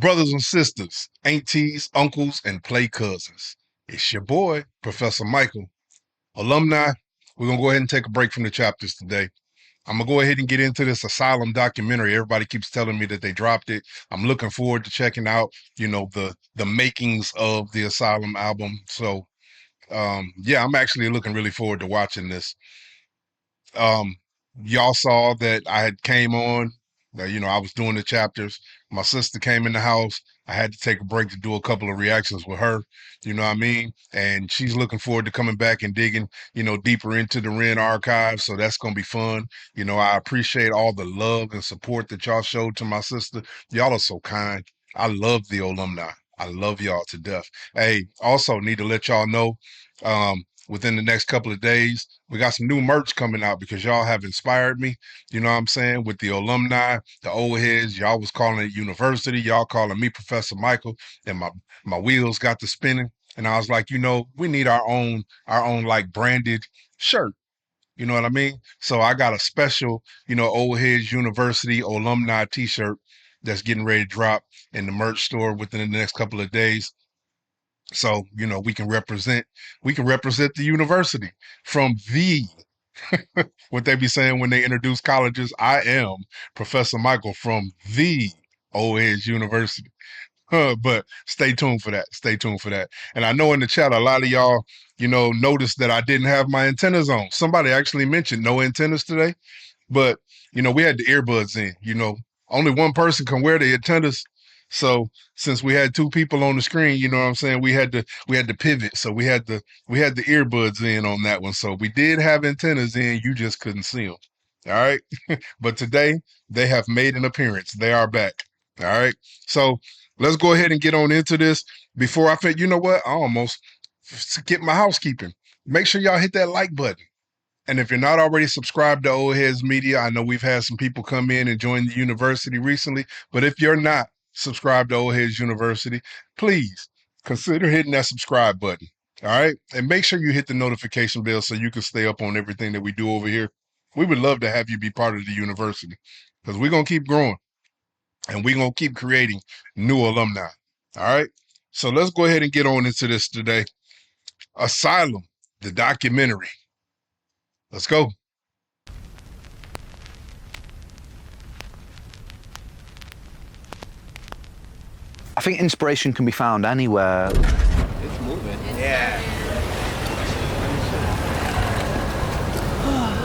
Brothers and sisters, aunties, uncles, and play cousins. It's your boy, Professor Michael. Alumni, we're going to go ahead and take a break from the chapters today. I'm going to go ahead and get into this Asylum documentary. Everybody keeps telling me that they dropped it. I'm looking forward to checking out, the makings of the Asylum album. So, yeah, I'm actually looking really forward to watching this. Um, y'all saw that I had came on, I was doing the chapters. My sister came in the house. I had to take a break to do a couple of reactions with her, you know what I mean? And she's looking forward to coming back and digging, deeper into the Ren archive. So that's going to be fun. I appreciate all the love and support that y'all showed to my sister. Y'all are so kind. I love the alumni. I love y'all to death. Hey, also need to let y'all know, within the next couple of days, we got some new merch coming out because y'all have inspired me, you know what I'm saying, with the alumni, the old heads. Y'all was calling it university. Y'all calling me Professor Michael, and my wheels got to spinning. And I was like, we need our own like branded shirt. You know what I mean? So I got a special, Old Heads University alumni t-shirt that's getting ready to drop in the merch store within the next couple of days. So, we can represent the university from the what they be saying when they introduce colleges. I am Professor Michael from the Old Heads University. But stay tuned for that. Stay tuned for that. And I know in the chat, a lot of y'all, noticed that I didn't have my antennas on. Somebody actually mentioned no antennas today. But, we had the earbuds in, only one person can wear the antennas. So since we had two people on the screen, you know what I'm saying, we had to pivot. So we had the earbuds in on that one. So we did have antennas in, you just couldn't see them. All right. But today they have made an appearance. They are back. All right. So let's go ahead and get on into this. Before I think, you know what? I almost skipped my housekeeping. Make sure y'all hit that like button. And if you're not already subscribed to Old Heads Media, I know we've had some people come in and join the university recently, but if you're not subscribed to Old Heads University, please consider hitting that subscribe button. All right. And make sure you hit the notification bell so you can stay up on everything that we do over here. We would love to have you be part of the university because we're going to keep growing and we're going to keep creating new alumni. All right. So let's go ahead and get on into this today. Asylum, the documentary. Let's go. I think inspiration can be found anywhere. It's moving. Yeah.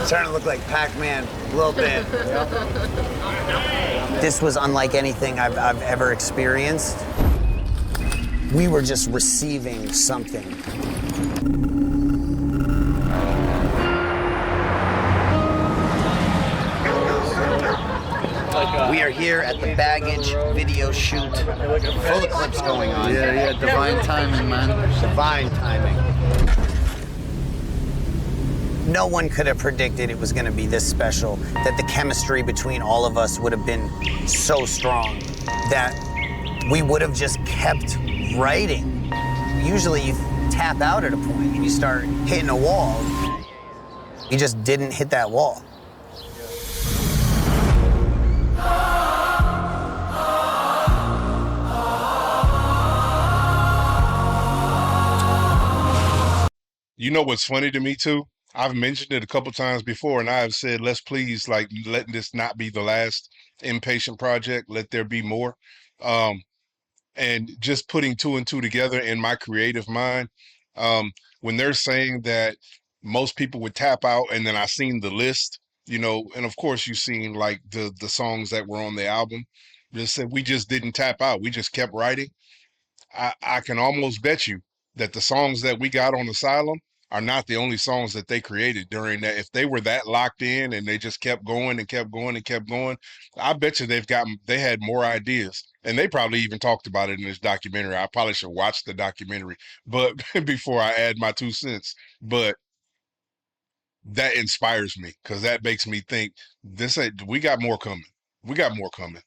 Starting to look like Pac-Man a little bit. This was unlike anything I've ever experienced. We were just receiving something. We are here at the baggage video shoot. Full of clips going on. Yeah, divine timing, man. Divine timing. No one could have predicted it was going to be this special, that the chemistry between all of us would have been so strong that we would have just kept writing. Usually you tap out at a point and you start hitting a wall. You just didn't hit that wall. You know what's funny to me too? I've mentioned it a couple times before, and I have said, let's please let this not be the last Inpatient project. Let there be more. Um, and just putting two and two together in my creative mind, when they're saying that most people would tap out, and then I seen the list, and of course you seen like the songs that were on the album. Just said we just didn't tap out. We just kept writing. I can almost bet you that the songs that we got on Asylum are not the only songs that they created during that. If they were that locked in and they just kept going and kept going and kept going, I bet you they had more ideas. And they probably even talked about it in this documentary. I probably should watch the documentary, but before I add my 2 cents. But that inspires me because that makes me think we got more coming. We got more coming.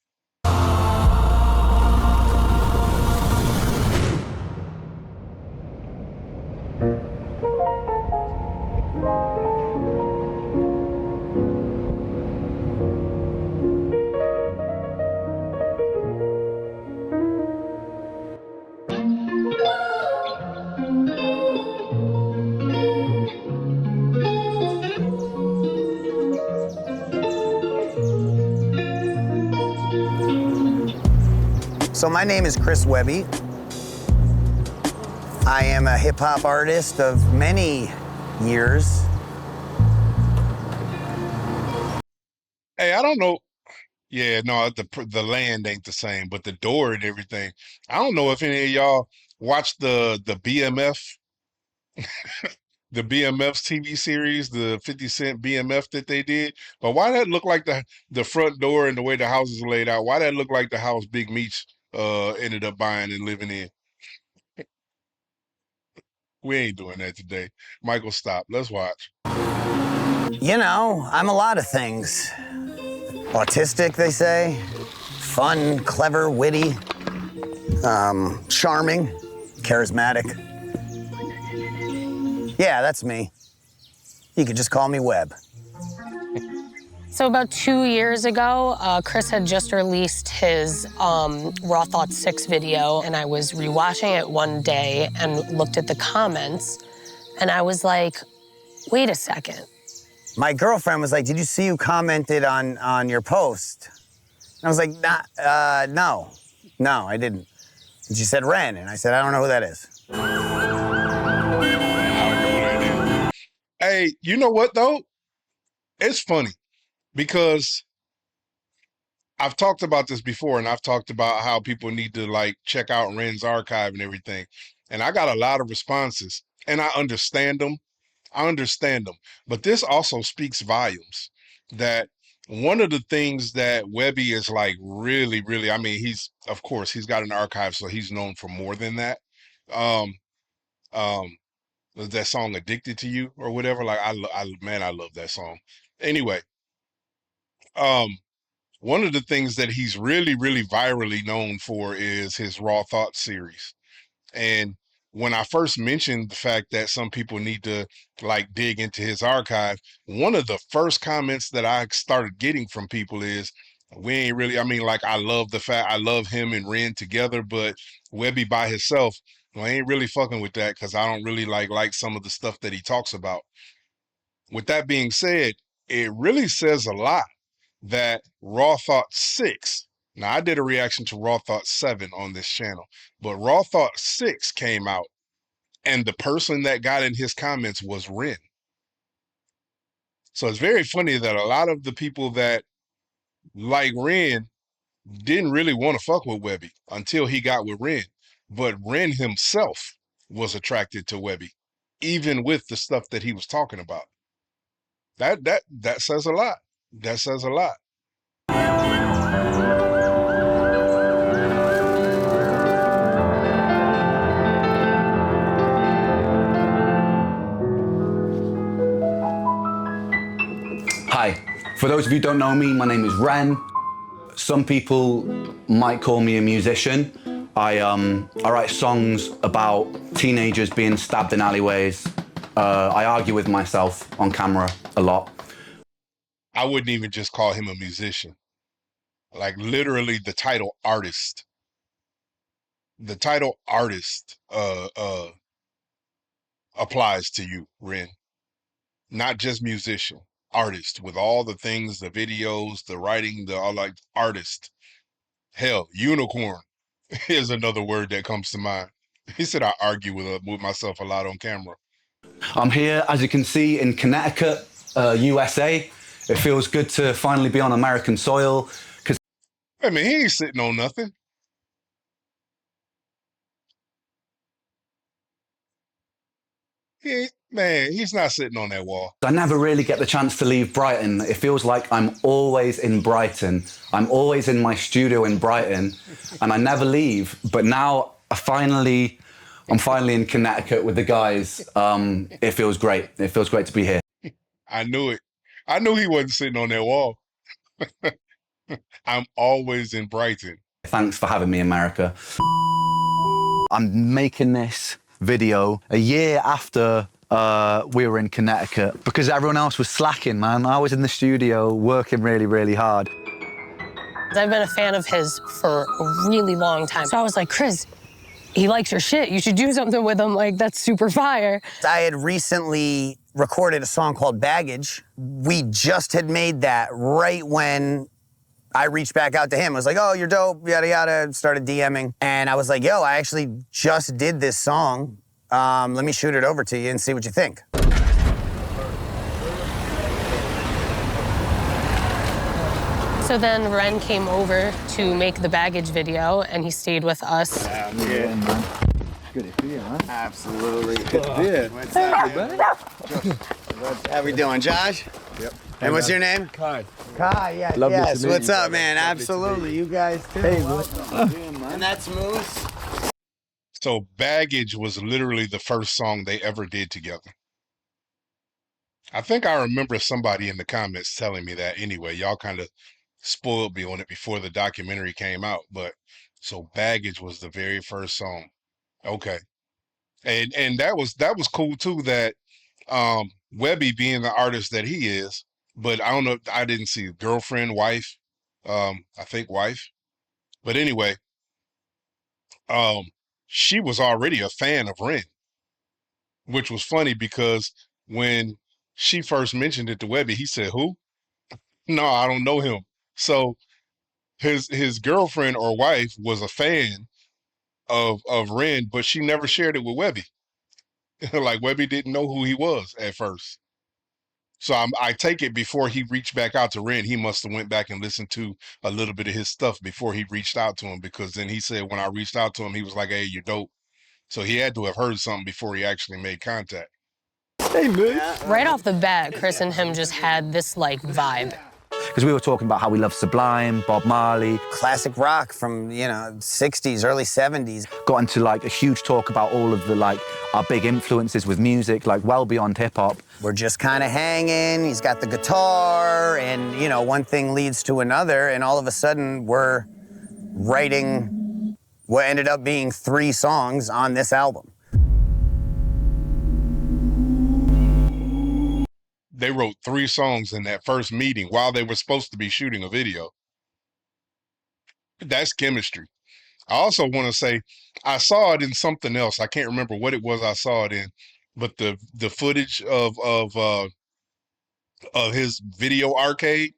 So my name is Chris Webby. I am a hip-hop artist of many years. Hey, I don't know. Yeah, no, the land ain't the same, but the door and everything. I don't know if any of y'all watched the BMF, the BMF's TV series, the 50 Cent BMF that they did. But why that look like the front door and the way the house is laid out? Why that look like the house Big Meech ended up buying and living in? We ain't doing that today. Michael, stop. Let's watch. You know, I'm a lot of things. Autistic, they say. Fun, clever, witty, charming, charismatic. Yeah, that's me. You could just call me Webb. So about 2 years ago, Chris had just released his Raw Thoughts 6 video, and I was rewatching it one day and looked at the comments, and I was like, wait a second. My girlfriend was like, did you see who commented on your post? And I was like, no, I didn't. And she said, Ren, and I said, I don't know who that is. Hey, you know what though? It's funny because I've talked about this before, and I've talked about how people need to like check out Ren's archive and everything. And I got a lot of responses, and I understand them. But this also speaks volumes that one of the things that Webby is like really, really, I mean, of course, he's got an archive, so he's known for more than that. Um, um, that song "Addicted to You" or whatever. Like, man, I love that song. Anyway, um, one of the things that he's really, really virally known for is his Raw Thoughts series. And when I first mentioned the fact that some people need to like dig into his archive, one of the first comments that I started getting from people is, we ain't really, I mean, like, I love him and Ren together, but Webby by himself, well, I ain't really fucking with that because I don't really like some of the stuff that he talks about. With that being said, it really says a lot that Raw Thought 6, now I did a reaction to Raw Thought 7 on this channel, but Raw Thought 6 came out and the person that got in his comments was Ren. So it's very funny that a lot of the people that like Ren didn't really want to fuck with Webby until he got with Ren. But Ren himself was attracted to Webby, even with the stuff that he was talking about. That says a lot. That says a lot. Hi, for those of you who don't know me, my name is Ren. Some people might call me a musician. I write songs about teenagers being stabbed in alleyways. I argue with myself on camera a lot. I wouldn't even just call him a musician. Like, literally the title artist. The title artist applies to you, Ren. Not just musician, artist, with all the things, the videos, the writing, the all, like, artist. Hell, unicorn is another word that comes to mind. He said I argue with myself a lot on camera. I'm here, as you can see, in Connecticut, USA. It feels good to finally be on American soil. I mean, he ain't sitting on nothing. He's not sitting on that wall. I never really get the chance to leave Brighton. It feels like I'm always in Brighton. I'm always in my studio in Brighton, and I never leave. But now I'm finally in Connecticut with the guys. It feels great. It feels great to be here. I knew it. I knew he wasn't sitting on that wall. I'm always in Brighton. Thanks for having me, America. I'm making this video a year after we were in Connecticut because everyone else was slacking, man. I was in the studio working really, really hard. I've been a fan of his for a really long time. So I was like, Chris, he likes your shit. You should do something with him. Like, that's super fire. I had recently recorded a song called Baggage. We just had made that right when I reached back out to him. I was like, oh, you're dope, yada, yada. Started DMing. And I was like, yo, I actually just did this song. Let me shoot it over to you and see what you think. So then Ren came over to make the baggage video, and he stayed with us. Yeah, man. Good to see you, man. Absolutely. Good to see you. What's up, man? How we doing, Josh? Yep. And what's your name? Kai. Kai, yes, yes. What's up, man? Absolutely. You guys too. Hey, and that's Moose. So Baggage was literally the first song they ever did together. I think I remember somebody in the comments telling me that anyway. Y'all kind of spoiled me on it before the documentary came out, but so Baggage was the very first song. Okay. And that was cool too, that Webby being the artist that he is, but I don't know, I didn't see girlfriend, wife, I think wife. But anyway, she was already a fan of Ren, which was funny because when she first mentioned it to Webby, he said, who? No, I don't know him. So his girlfriend or wife was a fan of Ren, but she never shared it with Webby. Like Webby didn't know who he was at first. So I take it before he reached back out to Ren, he must have went back and listened to a little bit of his stuff before he reached out to him, because then he said when I reached out to him, he was like, hey, you're dope. So he had to have heard something before he actually made contact. Hey, man. Right off the bat, Chris and him just had this like vibe. Because we were talking about how we love Sublime, Bob Marley. Classic rock from, 60s, early 70s. Got into like a huge talk about all of the like our big influences with music, like well beyond hip hop. We're just kind of hanging. He's got the guitar, and one thing leads to another, and all of a sudden we're writing what ended up being 3 songs on this album. They wrote 3 songs in that first meeting while they were supposed to be shooting a video. That's chemistry. I also want to say, I saw it in something else. I can't remember what it was I saw it in, but the footage of his video arcade,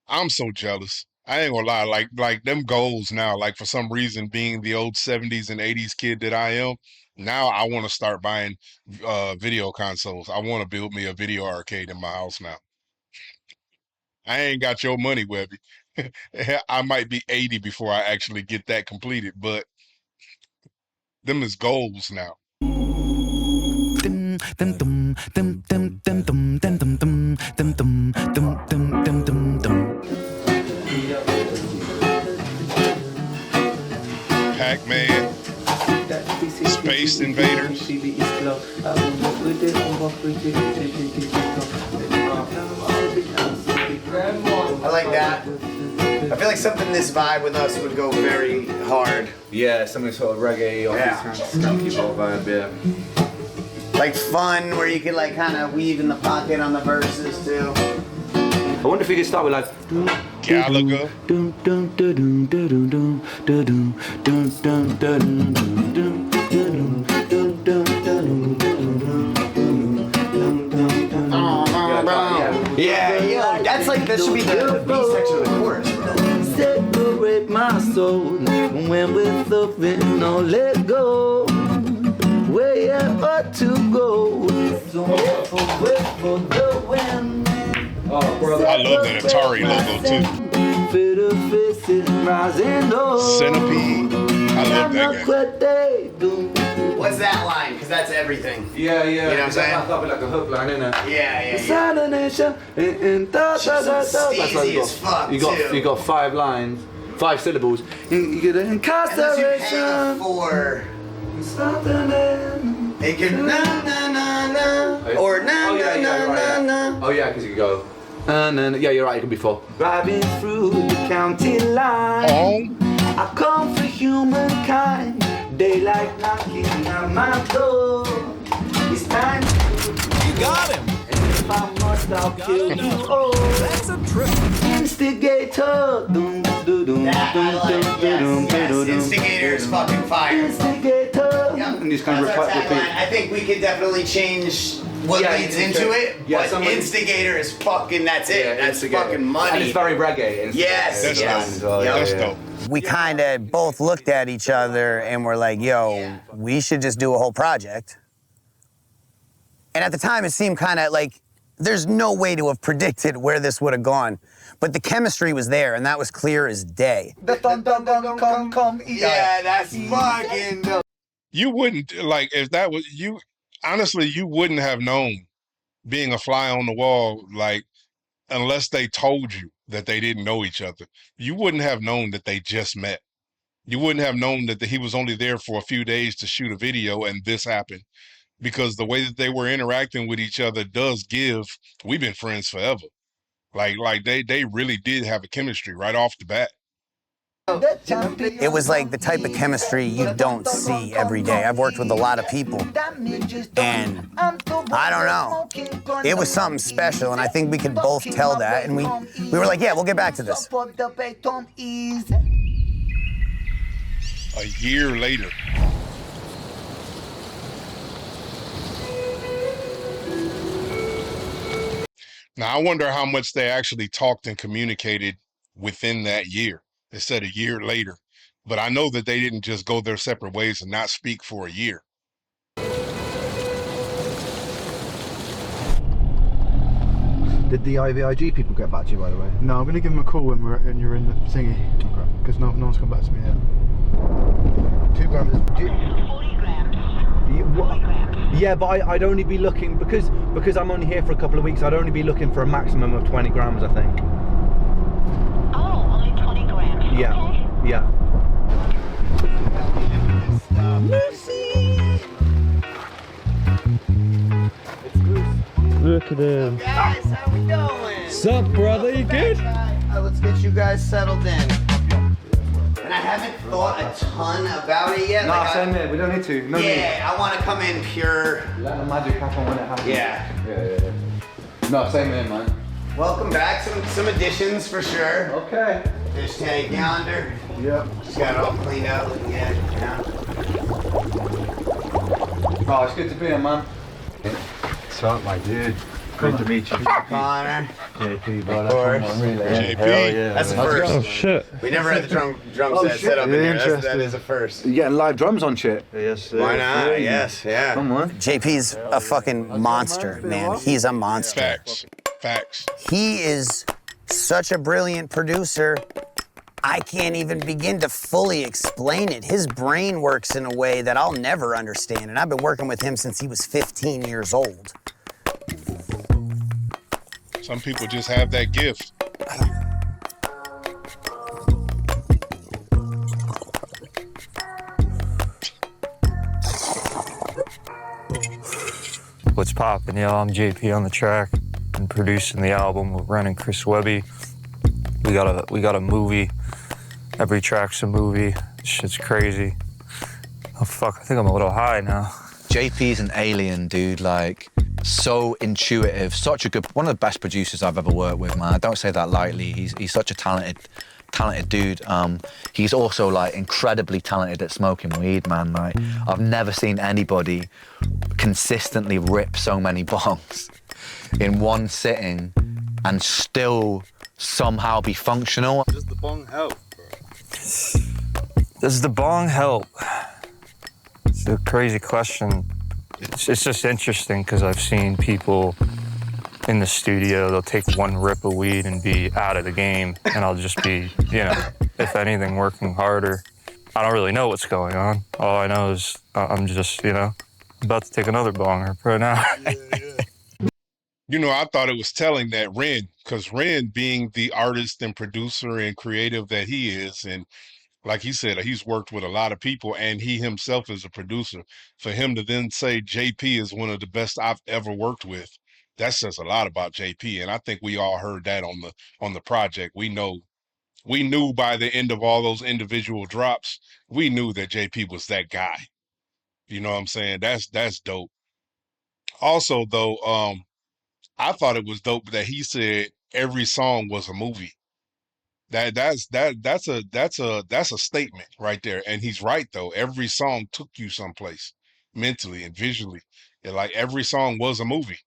I'm so jealous. I ain't gonna lie, like them goals now, like for some reason being the old 70s and 80s kid that I am, now I want to start buying video consoles. I want to build me a video arcade in my house now. I ain't got your money, Webby. I might be 80 before I actually get that completed, but them is goals now. Pac-Man, Space Invaders. I like that. I feel like something this vibe with us would go very hard. Yeah, something sort of reggae or skunky pop vibe, yeah. Like fun, where you could like kind of weave in the pocket on the verses too. I wonder if we could start with like Gallagher. Yeah, yo, that's like, that should be the B section of the chorus, bro. Separate my soul when we're thumping, no let go. Where you ought to go. So wait for the wind. I love that Atari logo too. Centipede. I love that game. What's that line? Because that's everything. Yeah. You know what I'm saying? Like a hook line, isn't it? Yeah. Steezy as fuck, too. You got 5 lines, 5 syllables. You get an Unless you hang incarceration. a 4. It could na. Or na. Oh yeah, because you could go. Yeah, you're right. It could be 4. Driving through the county line. I come for humankind. Daylight knocking at my door. It's time. You got him. And if I must, I'll kill you all. That's a trip. Instigator. Yes. Instigator is fucking fire. Instigator. Yep. And just kind of That's our repeat. tagline. I think we could definitely change what Yeah, leads into it. Yeah, but somebody- instigator is fucking. That's it. Yeah, That's Instigator. fucking money. And it's very reggae. Instigator. Yes, That's yes. dope. Yep. That's dope. We kind of both looked at each other and were like, "Yo, we should just do a whole project." And at the time, it seemed kind of like there's no way to have predicted where this would have gone. But the chemistry was there, and that was clear as day. Yeah, that's fucking dope. You wouldn't, like, if that was you, honestly, you wouldn't have known being a fly on the wall, like, unless they told you that they didn't know each other. You wouldn't have known that they just met. You wouldn't have known that he was only there for a few days to shoot a video and this happened. Because the way that they were interacting with each other does give, we've been friends forever. Like they really did have a chemistry right off the bat. It was like the type of chemistry you don't see every day. I've worked with a lot of people, and I don't know. It was something special, and I think we could both tell that. And we were like, yeah, we'll get back to this. A year later. Now, I wonder how much they actually talked and communicated within that year. It said a year later. But I know that they didn't just go their separate ways and not speak for a year. Did the IVIG people get back to you, by the way? No, I'm going to give him a call when you're in the thingy. Okay. Because no one's come back to me yet. 2 grams is... 40 grams. Yeah, but I'd only be looking, because I'm only here for a couple of weeks, I'd only be looking for a maximum of 20 grams, I think. Oh, only 20 grams. Yeah, Okay. yeah. Look at him. Guys, how we doing? Sup, brother? You good? Let's get you guys settled in. And I haven't thought a ton about it yet. No, same here. We don't need to. No need. Yeah, I want to come in pure. Let the magic happen when it happens. Yeah. Yeah. No, same here, man. Welcome back. Some additions for sure. Okay. Fish tank yonder. Yep. Just got it all cleaned up. Looking good. Yeah. Oh, it's good to be here, man. What's up, my dude? Great to meet you. Connor. JP, brother. Of course. Come on, really. JP. Hell yeah. That's a man. first. Oh, shit. We never had the drum set up in here. That is a first. You getting live drums on shit? Yes, sir. Why not? Yes, yeah. Come on. JP's a fucking monster, man. He's a monster. Facts. Facts. He is such a brilliant producer. I can't even begin to fully explain it. His brain works in a way that I'll never understand, and I've been working with him since he was 15 years old. Some people just have that gift. What's poppin', yo? I'm JP on the track and producing the album with Ren and Chris Webby. We got a movie. Every track's a movie. Shit's crazy. Oh fuck, I think I'm a little high now. JP's an alien, dude. Like, so intuitive. Such a good, one of the best producers I've ever worked with, man. I don't say that lightly. He's such a talented dude. He's also like incredibly talented at smoking weed, man. Like, I've never seen anybody consistently rip so many bongs in one sitting and still somehow be functional. Does the bong help, bro? Does the bong help? It's a crazy question. It's just interesting because I've seen people in the studio, they'll take one rip of weed and be out of the game, and I'll just be, you know, if anything, working harder. I don't really know what's going on. All I know is I'm just, you know, about to take another bong rip right now. You know, I thought it was telling that Ren, because Ren being the artist and producer and creative that he is, and like he said, he's worked with a lot of people and he himself is a producer. For him to then say JP is one of the best I've ever worked with, that says a lot about JP. And I think we all heard that on the project. We knew by the end of all those individual drops, we knew that JP was that guy. You know what I'm saying? That's dope. Also though, I thought it was dope that he said every song was a movie. That's a statement right there. And he's right though. Every song took you someplace mentally and visually. Like every song was a movie.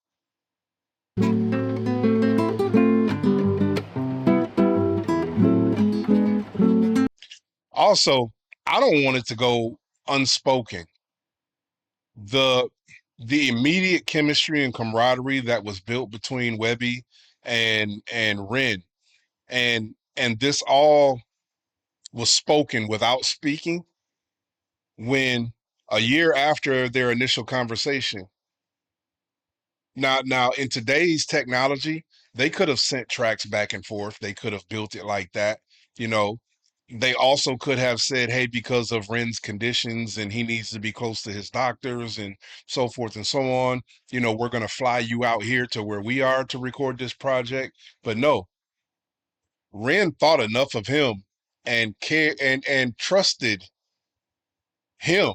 Also, I don't want it to go unspoken. The immediate chemistry and camaraderie that was built between Webby and Ren, and this all was spoken without speaking when a year after their initial conversation. Now in today's technology, they could have sent tracks back and forth. They could have built it like that, you know. They also could have said, hey, because of Ren's conditions and he needs to be close to his doctors and so forth and so on, you know, we're going to fly you out here to where we are to record this project. But no, Ren thought enough of him and cared and trusted him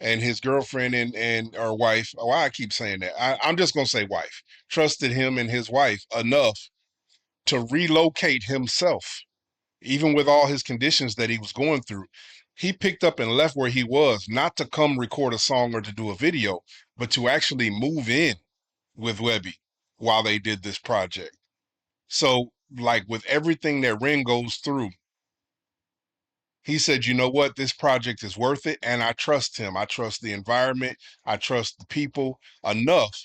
and his girlfriend and or wife. Why I keep saying that? I'm just gonna say wife. Trusted him and his wife enough to relocate himself, even with all his conditions that he was going through. He picked up and left where he was, not to come record a song or to do a video, but to actually move in with Webby while they did this project. So, like with everything that Ren goes through, he said, you know what, this project is worth it, and I trust him. I trust the environment. I trust the people enough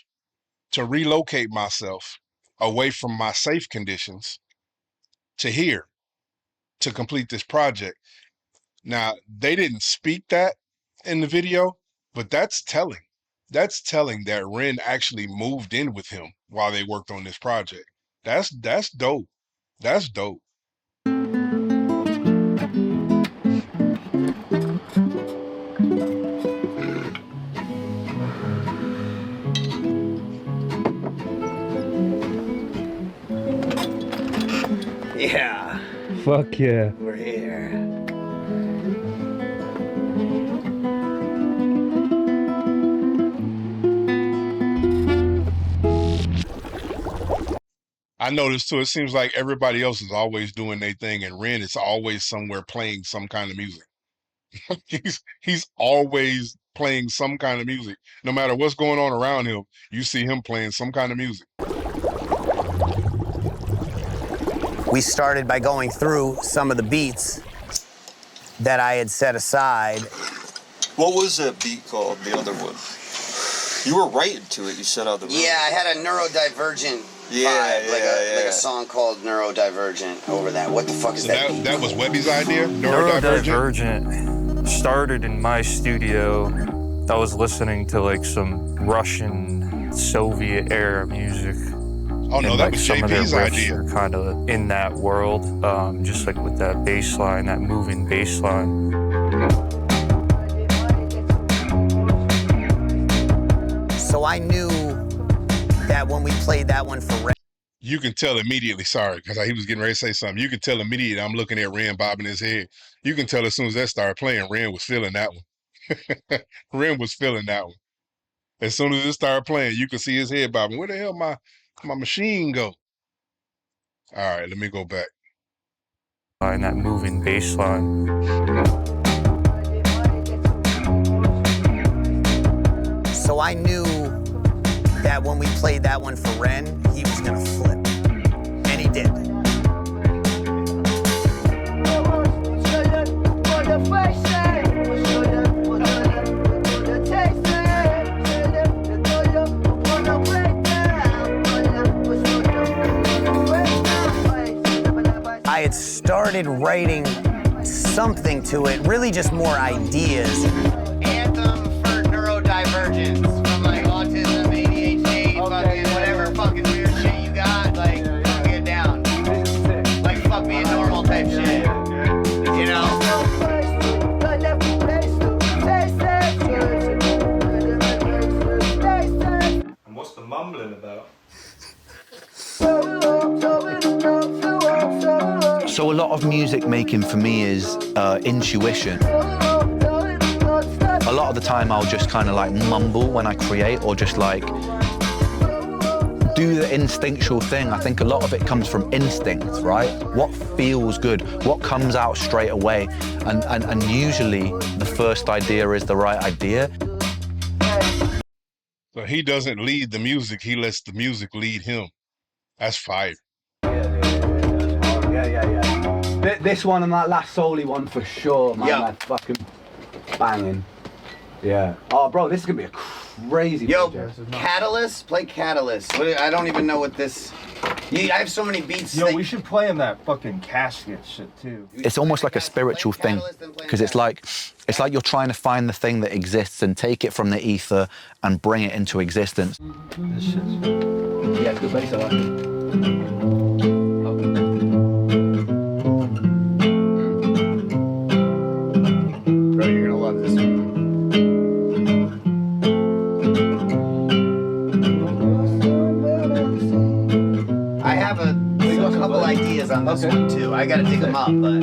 to relocate myself away from my safe conditions to here to complete this project. Now, they didn't speak that in the video, but that's telling. That's telling that Ren actually moved in with him while they worked on this project. That's dope. That's dope. Yeah, Fuck yeah. we're here. I noticed too, it seems like everybody else is always doing their thing, and Ren is always somewhere playing some kind of music. he's always playing some kind of music. No matter what's going on around him, you see him playing some kind of music. We started by going through some of the beats that I had set aside. What was that beat called, the other one? You were writing to it, you said out the room. Yeah, I had a neurodivergent vibe, like a song called Neurodivergent over that. What the fuck is So that? that was Webby's idea? Neurodivergent? Neurodivergent started in my studio. I was listening to like some Russian Soviet era music. Oh no, and, that like, was some of their JP's riffs idea. are kind of in that world, just like with that bass line, that moving bass line. So I knew that when we played that one for Ren. You can tell immediately, sorry, because he was getting ready to say something. You can tell immediately, I'm looking at Ren bobbing his head. You can tell as soon as that started playing, Ren was feeling that one. Ren was feeling that one. As soon as it started playing, you could see his head bobbing. Where the hell my machine go? All right, let me go back. And that moving bass line. So I knew that when we played that one for Ren, he was gonna flip. And he did. I had started writing something to it, really just more ideas. Anthem for neurodivergence, from like autism, ADHD, fucking whatever fucking weird shit you got, like, get down. Like, fuck being normal type shit. You know? And what's the mumbling about? So a lot of music making for me is intuition. A lot of the time I'll just kind of like mumble when I create, or just like do the instinctual thing. I think a lot of it comes from instinct, right? What feels good, what comes out straight away. And usually the first idea is the right idea. So he doesn't lead the music, he lets the music lead him. That's fire. Yeah. This one and that last Soul-y one for sure, man. Yeah. Like fucking banging. Yeah. Oh, bro, this is gonna be a crazy project. Catalyst? Play Catalyst. I don't even know what this... I have so many beats. Yo, we should play him that fucking casket shit too. It's almost like a spiritual thing, because it's like you're trying to find the thing that exists and take it from the ether and bring it into existence. This shit's... Yeah, it's good bass, I like it. Bro, you're gonna love this one. I have a couple ideas on this one too. I gotta dig them up, but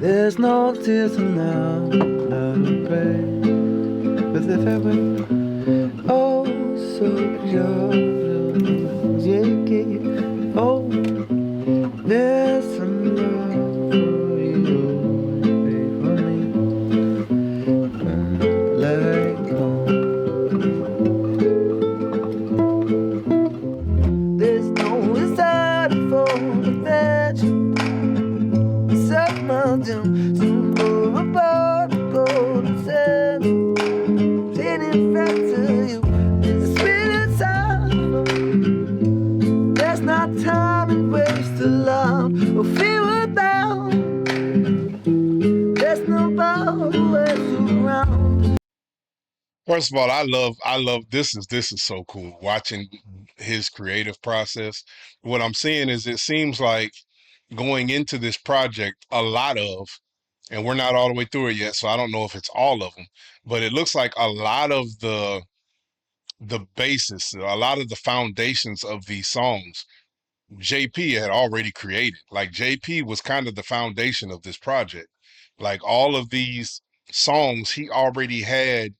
There's no tears now, not a pain. But if I went, oh, so pure, oh, there's some love for you, baby, for me. Let it go. There's no desire for affection. Such my doom, some more about the golden sand. Sitting back to you, the spirit sound. There's not time and waste alone, or fear down. There's no power around. First of all, I love this is so cool watching his creative process. What I'm seeing is it seems like going into this project, a lot of, and we're not all the way through it yet, so I don't know if it's all of them, but it looks like a lot of the basis, a lot of the foundations of these songs, JP had already created. Like JP was kind of the foundation of this project. Like all of these songs, he already had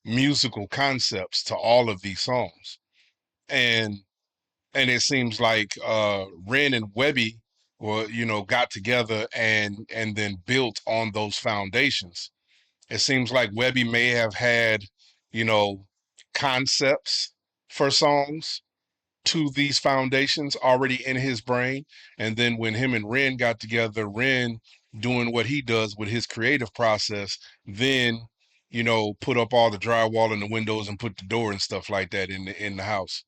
musical concepts to all of these songs. And it seems like Ren and Webby got together and then built on those foundations. It seems like Webby may have had, concepts for songs to these foundations already in his brain. And then when him and Ren got together, Ren doing what he does with his creative process, then, put up all the drywall and the windows and put the door and stuff like that in the house.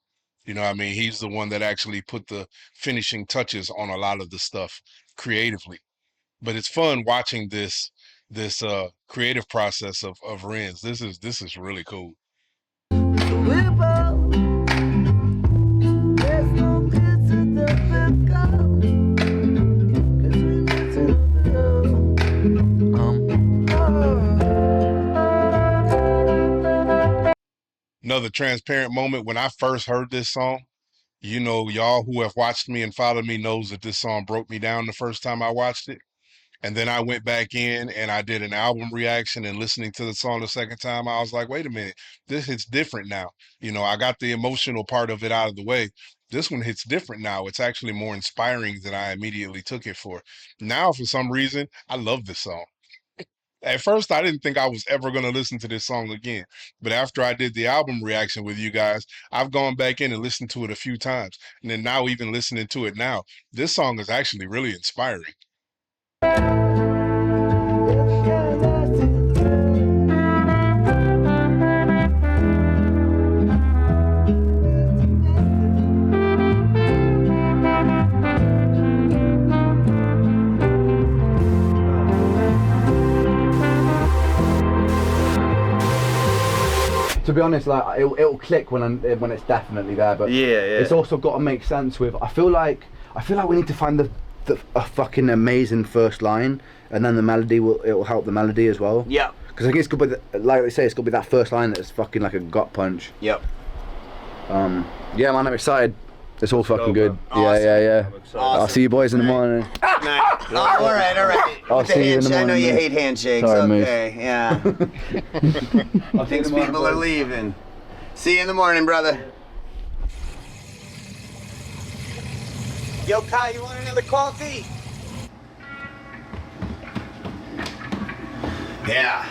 You know what I mean? He's the one that actually put the finishing touches on a lot of the stuff creatively. But it's fun watching this creative process of Ren's. This is really cool. Another transparent moment, when I first heard this song, y'all who have watched me and followed me knows that this song broke me down the first time I watched it. And then I went back in and I did an album reaction, and listening to the song the second time, I was like, wait a minute, this hits different now. I got the emotional part of it out of the way. This one hits different now. It's actually more inspiring than I immediately took it for. Now, for some reason, I love this song. At first, I didn't think I was ever going to listen to this song again. But after I did the album reaction with you guys, I've gone back in and listened to it a few times. And then now, even listening to it now, this song is actually really inspiring. To be honest, like it'll click when it's definitely there, but it's also got to make sense with. I feel like we need to find a fucking amazing first line, and then the melody will help the melody as well. Yeah. Because I think it's got to be, like they say, it's got to be that first line that's fucking like a gut punch. Yep. Yeah, man, I'm excited. It's all fucking good. Awesome. Yeah. Awesome. I'll see you boys in the morning. Nice. All right. I'll see you in the morning. I know you hate handshakes. Sorry, okay, yeah. Thinks people are leaving. See you in the morning, brother. Yo, Kai, you want another coffee? Yeah.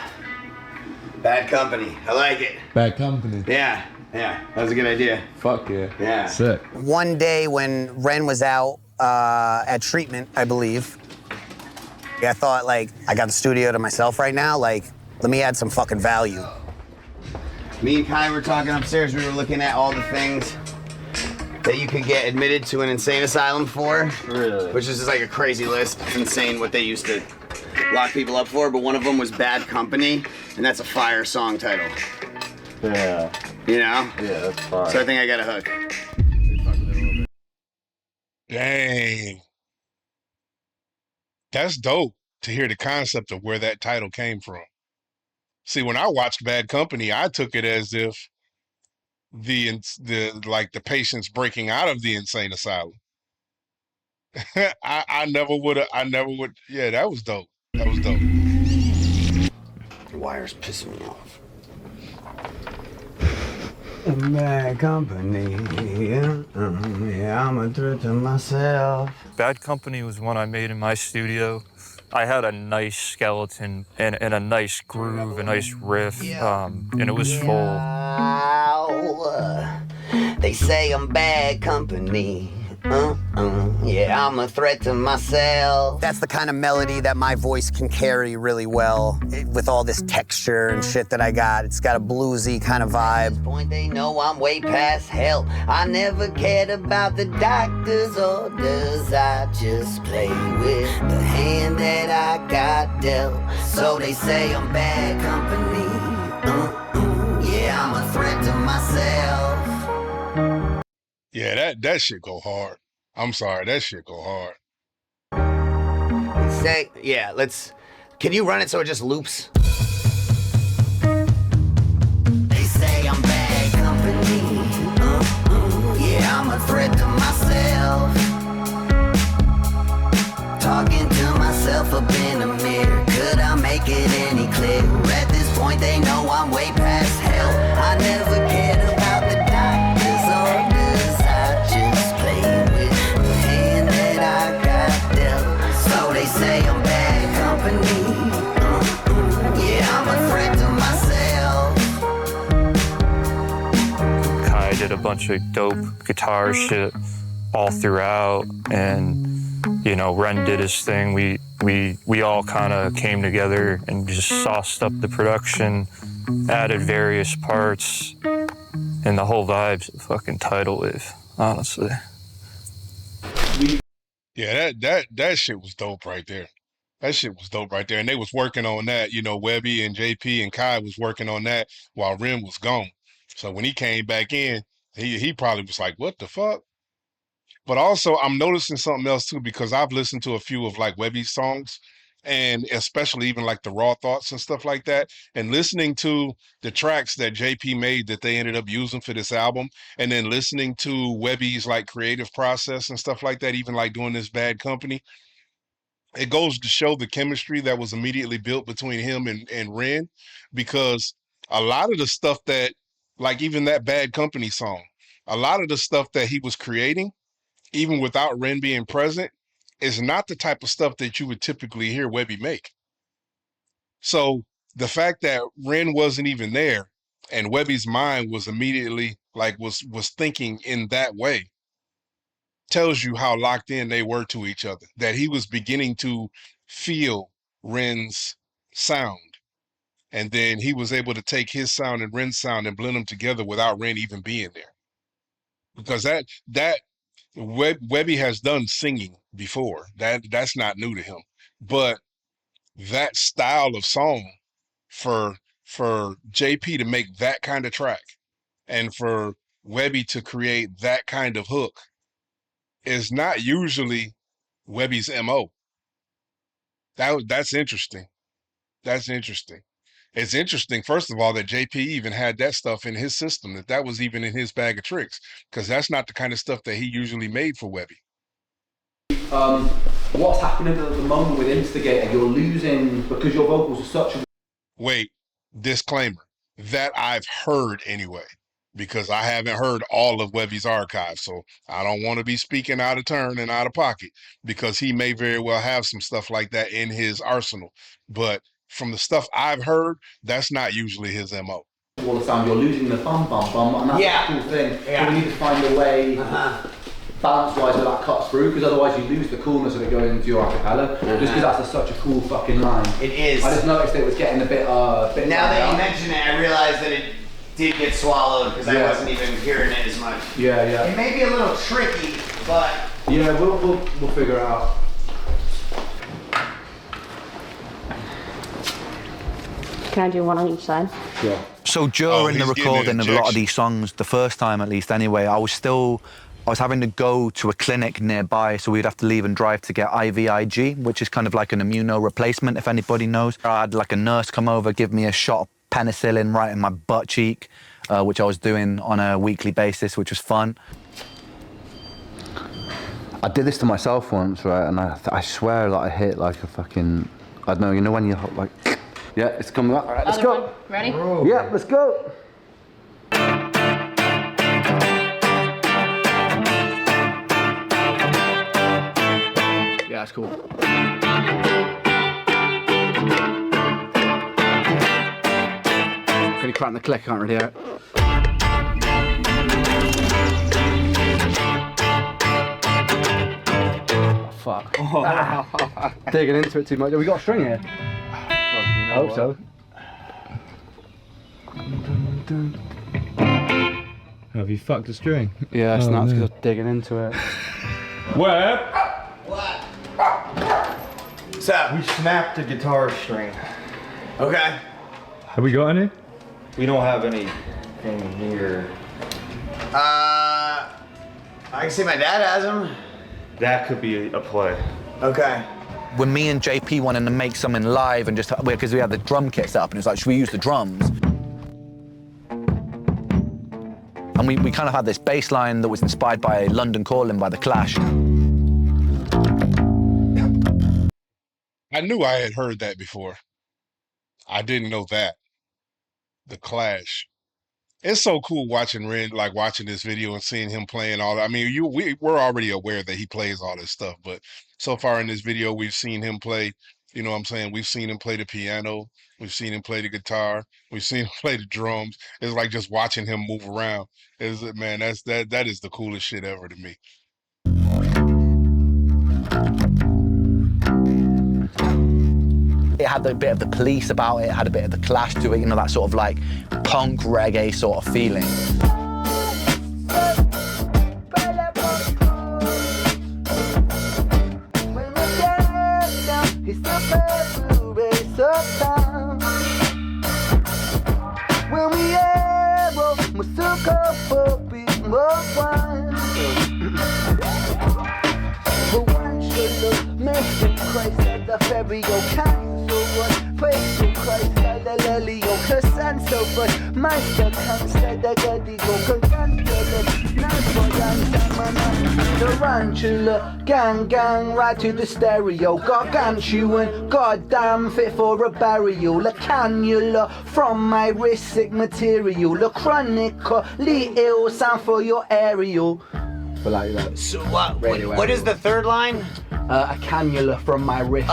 Bad Company. I like it. Bad Company. Yeah, that was a good idea. Fuck yeah. Yeah. Sick. One day when Ren was out at treatment, I believe, I thought, like, I got the studio to myself right now, like, let me add some fucking value. Me and Kai were talking upstairs. We were looking at all the things that you could get admitted to an insane asylum for. Really? Which is just like a crazy list. It's insane what they used to lock people up for, but one of them was Bad Company, and that's a fire song title. Yeah. You know? Yeah, that's fire. So I think I got a hook. Dang. That's dope to hear the concept of where that title came from. See, when I watched Bad Company, I took it as if the patients breaking out of the insane asylum. I never would. Yeah, that was dope. That was dope. The wire's pissing me off. Bad Company, yeah, I'm a threat to myself. Bad Company was one I made in my studio. I had a nice skeleton and a nice groove, a nice riff, and it was full. They say I'm bad company. Yeah, I'm a threat to myself. That's the kind of melody that my voice can carry really well with all this texture and shit that I got. It's got a bluesy kind of vibe. At this point, they know I'm way past help. I never cared about the doctor's orders. I just play with the hand that I got dealt. So they say I'm bad company. Yeah, I'm a threat to myself. Yeah, that shit go hard. I'm sorry, that shit go hard. Say, yeah, can you run it so it just loops? They say I'm bad company. Yeah, I'm a threat to myself. Talking to myself up in the mirror. Could I make it any clearer? At this point, they know I'm way past hell. I never cared about the doctor's orders. I just played with the hand that I got dealt. So they say I'm bad company. Yeah, I'm a threat to myself. Kai did a bunch of dope guitar shit all throughout, and you know, Ren did his thing. We all kind of came together and just sauced up the production, added various parts, and the whole vibe's a fucking tidal wave, honestly. Yeah, that shit was dope right there. That shit was dope right there. And they was working on that, you know, Webby and JP and Kai was working on that while Ren was gone. So when he came back in, he probably was like, what the fuck? But also, I'm noticing something else too, because I've listened to a few of like Webby's songs, and especially even like the Raw Thoughts and stuff like that, and listening to the tracks that JP made that they ended up using for this album, and then listening to Webby's like creative process and stuff like that, even like doing this Bad Company, it goes to show the chemistry that was immediately built between him and Ren, because a lot of the stuff that, like even that Bad Company song, a lot of the stuff that he was creating, even without Ren being present, is not the type of stuff that you would typically hear Webby make. So the fact that Ren wasn't even there and Webby's mind was immediately like was thinking in that way tells you how locked in they were to each other, that he was beginning to feel Ren's sound. And then he was able to take his sound and Ren's sound and blend them together without Ren even being there. Because that Webby has done singing before. That's not new to him. But that style of song for JP to make that kind of track and for Webby to create that kind of hook is not usually Webby's MO. That's interesting. That's interesting. It's interesting, first of all, that JP even had that stuff in his system, that was even in his bag of tricks, because that's not the kind of stuff that he usually made for Webby. What's happening at the moment with Instigator? You're losing because your vocals are such a... Wait, disclaimer, that I've heard anyway, because I haven't heard all of Webby's archive, so I don't want to be speaking out of turn and out of pocket, because he may very well have some stuff like that in his arsenal. But from the stuff I've heard, that's not usually his MO. All the time, you're losing the bum, and that's a cool thing. Yeah. So we need to find a way, balance-wise, where that cuts through, because otherwise you lose the coolness of it going into your acapella, just because that's such a cool fucking line. It is. I just noticed it was getting a bit now that you mention it, I realized that it did get swallowed, because I wasn't even hearing it as much. Yeah. It may be a little tricky, but... Yeah, we'll figure it out. Can I do one on each side? Yeah. So during the recording of a lot of these songs, the first time at least anyway, I was having to go to a clinic nearby, so we'd have to leave and drive to get IVIG, which is kind of like an immuno replacement, if anybody knows. I had like a nurse come over, give me a shot of penicillin right in my butt cheek, which I was doing on a weekly basis, which was fun. I did this to myself once, right, and I swear like I hit like a fucking, I don't know, you know when you like, yeah, it's coming up. All right, let's go. One. Ready? Yeah, let's go. Yeah, it's cool. Can you crank the click? I can't really hear it. Oh, fuck. Digging into it too much. Have we got a string here? I hope so. Have you fucked a string? Yeah, it's nuts because I'm digging into it. Web? What? What's up? We snapped the guitar string. Okay. Have we got any? We don't have anything here. I can see my dad has them. That could be a play. Okay. When me and JP wanted to make something live and just, because we had the drum kit set up, and it's like, should we use the drums? And we kind of had this bass line that was inspired by London Calling by The Clash. I knew I had heard that before. I didn't know that. The Clash. It's so cool watching Ren, like watching this video and seeing him playing all that. I mean, we're already aware that he plays all this stuff, but so far in this video, we've seen him play, you know what I'm saying? We've seen him play the piano. We've seen him play the guitar. We've seen him play the drums. It's like just watching him move around. Man, that is the coolest shit ever to me. It had a bit of the Police about it, had a bit of the Clash to it, you know, that sort of like punk reggae sort of feeling. Gang, right to the stereo. Gargantuan, goddamn fit for a burial. A cannula from my wrist, sick material. A chronically ill sound for your aerial. But like that. So what is the third line? A cannula from my wrist.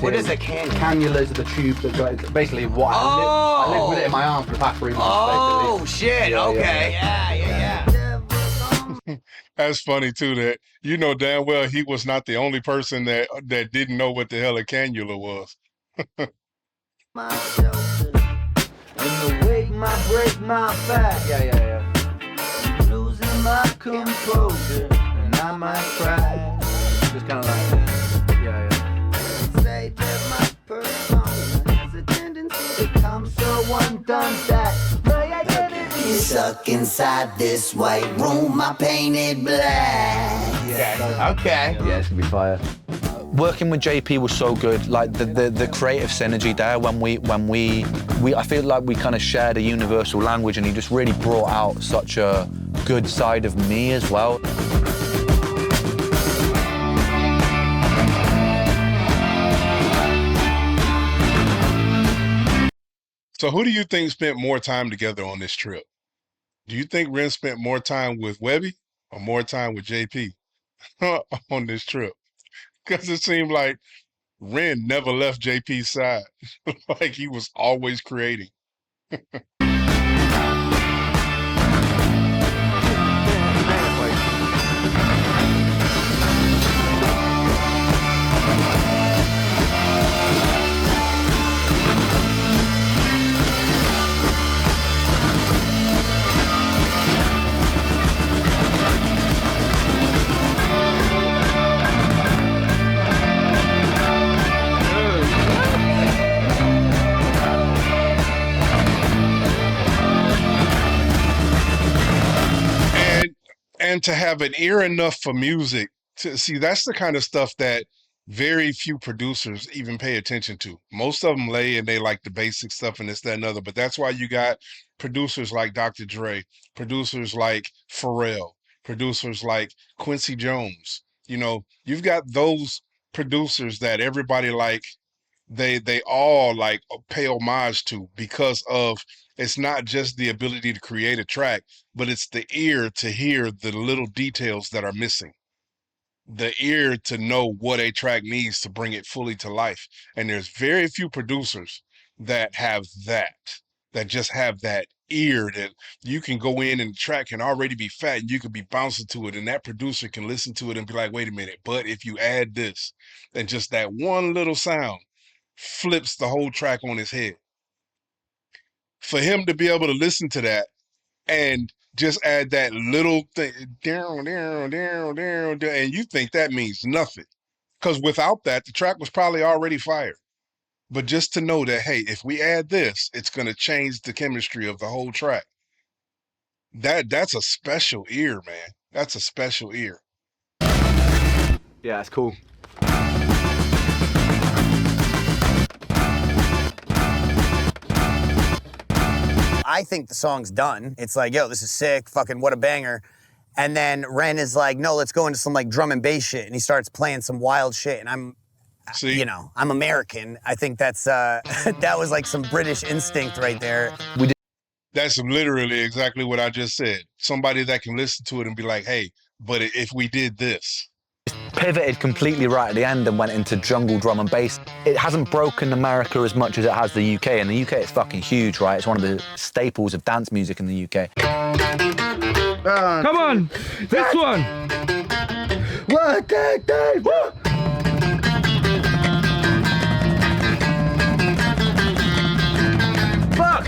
What is a cannula? Cannulas are the tubes that go. It's basically what I live with it in my arm for the past 3 months. Oh basically. shit! Yeah, okay. Yeah. That's funny too, that you know damn well he was not the only person that didn't know what the hell a cannula was. In the wake, my break, my back. Yeah. Losing my composure, and I might cry. Just kind of like, yeah. Say that my persona has a tendency to become so undone that my identity is stuck inside this white room I painted black. Okay. Yeah, it's gonna be fire. Working with JP was so good, like the creative synergy there when we I feel like we kind of shared a universal language, and he just really brought out such a good side of me as well. So who do you think spent more time together on this trip? Do you think Ren spent more time with Webby or more time with JP on this trip? Because it seemed like Ren never left JP's side. Like he was always creating. And to have an ear enough for music to see, that's the kind of stuff that very few producers even pay attention to. Most of them lay and they like the basic stuff and this, that, and other. But that's why you got producers like Dr. Dre, producers like Pharrell, producers like Quincy Jones. You know, you've got those producers that everybody like, they all like pay homage to, because of, it's not just the ability to create a track, but it's the ear to hear the little details that are missing, the ear to know what a track needs to bring it fully to life. And there's very few producers that have that just have that ear that you can go in and the track can already be fat and you can be bouncing to it, and that producer can listen to it and be like, wait a minute, but if you add this, and just that one little sound flips the whole track on his head. For him to be able to listen to that and just add that little thing, down, and you think that means nothing. Because without that, the track was probably already fired. But just to know that, hey, if we add this, it's going to change the chemistry of the whole track. That's a special ear, man. That's a special ear. Yeah, it's cool. I think the song's done. It's like, yo, this is sick, fucking what a banger. And then Ren is like, no, let's go into some like drum and bass shit. And he starts playing some wild shit. And I'm American. I think that's, that was like some British instinct right there. That's literally exactly what I just said. Somebody that can listen to it and be like, hey, but if we did this. Pivoted completely right at the end and went into jungle drum and bass. It hasn't broken America as much as it has the UK. In the UK, it's fucking huge, right? It's one of the staples of dance music in the UK. Come on, this one. 1, 2, 3, 4. Fuck!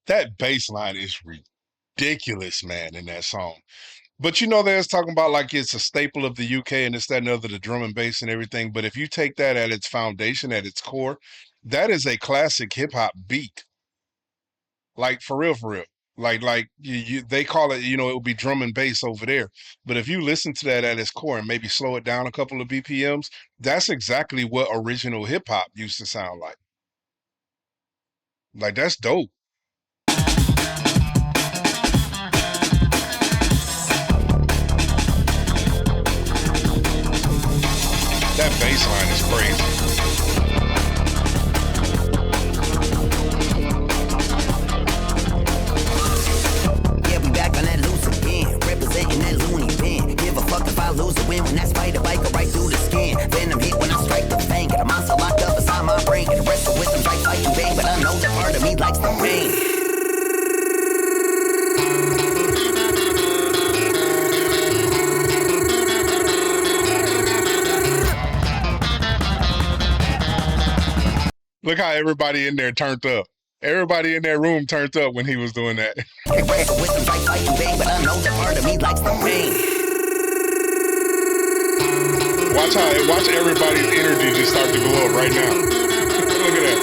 That bass line is ridiculous, man, in that song. But you know, there's talking about like it's a staple of the UK and this, that, and the other, the drum and bass and everything. But if you take that at its foundation, at its core, that is a classic hip hop beat. Like for real, for real. Like they call it, you know, it would be drum and bass over there. But if you listen to that at its core and maybe slow it down a couple of BPMs, that's exactly what original hip hop used to sound like. Like, that's dope. That bass line is crazy. Yeah, we back on that loose again, representing that loony bin. Give a fuck if I lose or win when that spider bite go right through the skin. Venom hit when I strike the fang, got a monster locked up inside my brain. Get the rest of wisdom like fighting bang, but I know that part of me likes the rain. Look how everybody in there turned up. Everybody in that room turned up when he was doing that. Watch everybody's energy just start to go up right now. Look at that.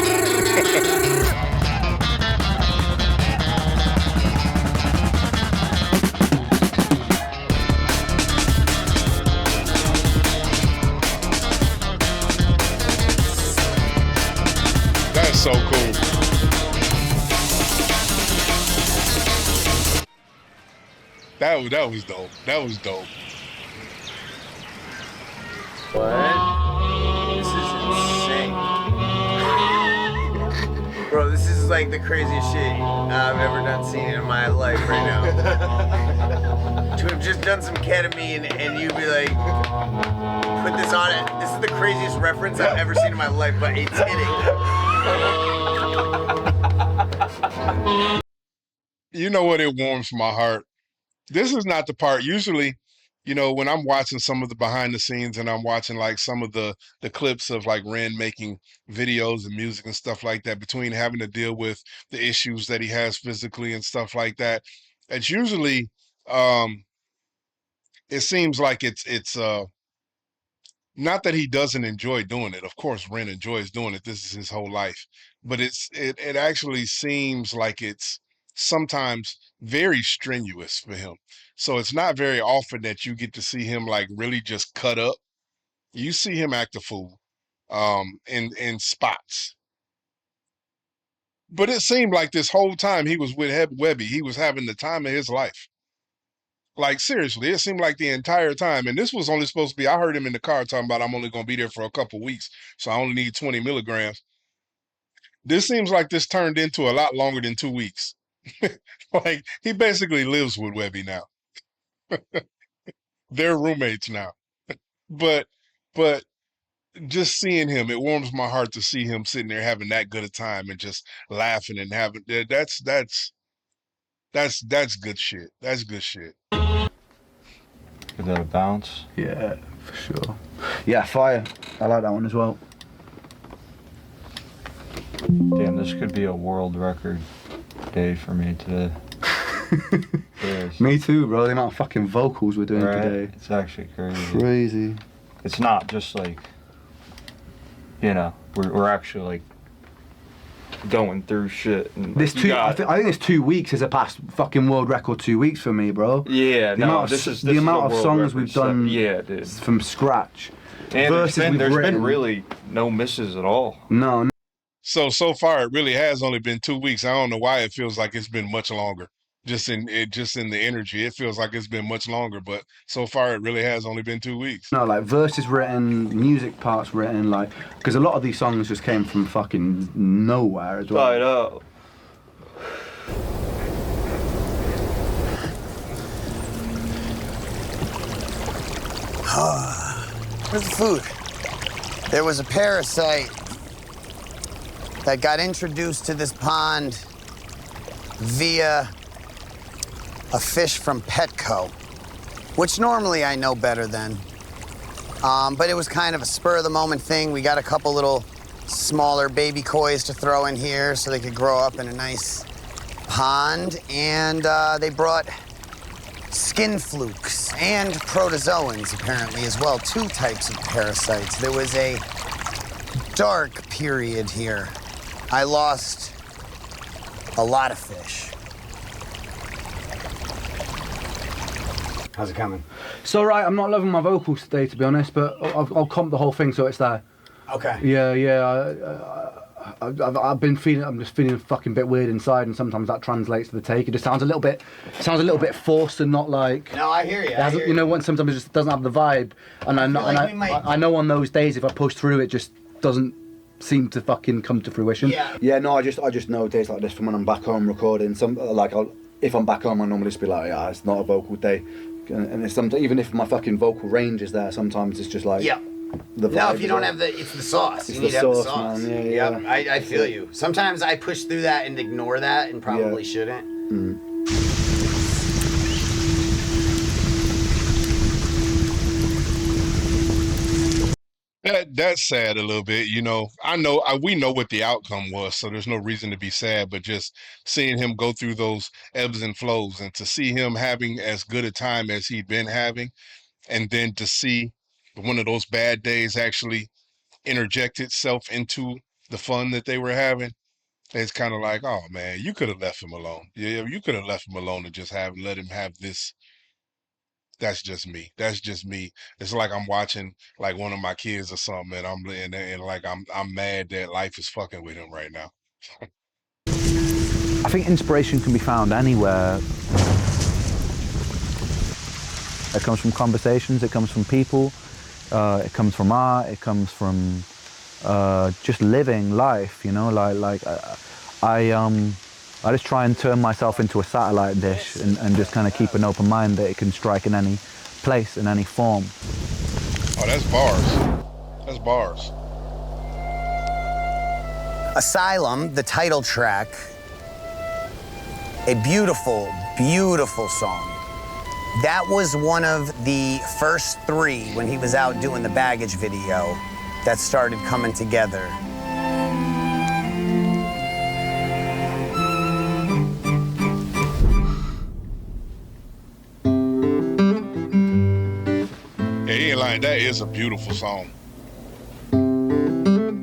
That's so cool. That was dope. That was dope. What? This is insane. Bro, this is like the craziest shit I've ever done seen in my life right now. To have just done some ketamine and you be like, put this on it. This is the craziest reference I've ever seen in my life, but it's hitting. You know what? It warms my heart. This is not the part. Usually, you know, when I'm watching some of the behind the scenes and I'm watching like some of the clips of like Ren making videos and music and stuff like that, between having to deal with the issues that he has physically and stuff like that, it's usually it seems like it's not that he doesn't enjoy doing it. Of course, Ren enjoys doing it. This is his whole life. But it actually seems like it's sometimes very strenuous for him. So it's not very often that you get to see him like really just cut up. You see him act a fool in spots. But it seemed like this whole time he was with Webby, he was having the time of his life. Like seriously, it seemed like the entire time, and this was only supposed to be. I heard him in the car talking about I'm only going to be there for a couple weeks, so I only need 20 milligrams. This seems like this turned into a lot longer than 2 weeks. Like he basically lives with Webby now. They're roommates now. But but just seeing him, it warms my heart to see him sitting there having that good a time and just laughing and having that's good shit. That's good shit. Give that a bounce. Yeah, for sure. Yeah, fire. I like that one as well. Damn, this could be a world record day for me today. Yes. Me too, bro. The amount of fucking vocals we're doing today. It's actually crazy. Crazy. It's not just like, you know, we're actually like going through shit. And This I think this 2 weeks is a past fucking world record 2 weeks for me, bro. Yeah, the amount of songs we've done dude. from scratch. And there's been really no misses at all. No. So far it really has only been 2 weeks. I don't know why it feels like it's been much longer. Just in the energy, it feels like it's been much longer. But so far it really has only been 2 weeks. No, like verses written, music parts written, like because a lot of these songs just came from fucking nowhere as well. I know. Where's the food? There was a parasite that got introduced to this pond via a fish from Petco, which normally I know better than. But it was kind of a spur-of-the-moment thing. We got a couple little smaller baby kois to throw in here so they could grow up in a nice pond. And they brought skin flukes and protozoans, apparently, as well. 2 types of parasites. There was a dark period here. I lost a lot of fish. How's it coming? So right, I'm not loving my vocals today, to be honest, but I'll comp the whole thing so it's there. Okay. Yeah. I've been feeling. I'm just feeling a fucking bit weird inside, and sometimes that translates to the take. It just sounds a little bit forced and not like. No, I hear you. You know, when sometimes it just doesn't have the vibe, and I know on those days if I push through, it just doesn't seem to fucking come to fruition. Yeah. Yeah. No, I just know days like this from when I'm back home recording. If I'm back home, I normally just be like, yeah, it's not a vocal day. And it's sometimes, even if my fucking vocal range is there, sometimes it's just like No, if you don't have it's the sauce. You need to have the sauce. Man. Yeah. I feel you. Sometimes I push through that and ignore that and probably shouldn't. That's sad a little bit, you know. We know what the outcome was, so there's no reason to be sad. But just seeing him go through those ebbs and flows, and to see him having as good a time as he'd been having, and then to see one of those bad days actually interject itself into the fun that they were having, it's kind of like, oh man, you could have left him alone. Yeah, you could have left him alone and just let him have this. That's just me. That's just me. It's like I'm watching like one of my kids or something, and I'm mad that life is fucking with him right now. I think inspiration can be found anywhere. It comes from conversations, it comes from people, it comes from art, it comes from just living life, you know, I just try and turn myself into a satellite dish and just kind of keep an open mind that it can strike in any place, in any form. Oh, that's bars. That's bars. Asylum, the title track, a beautiful, beautiful song. That was one of the first three when he was out doing the Baggage video that started coming together. Yeah, he ain't lying. That is a beautiful song.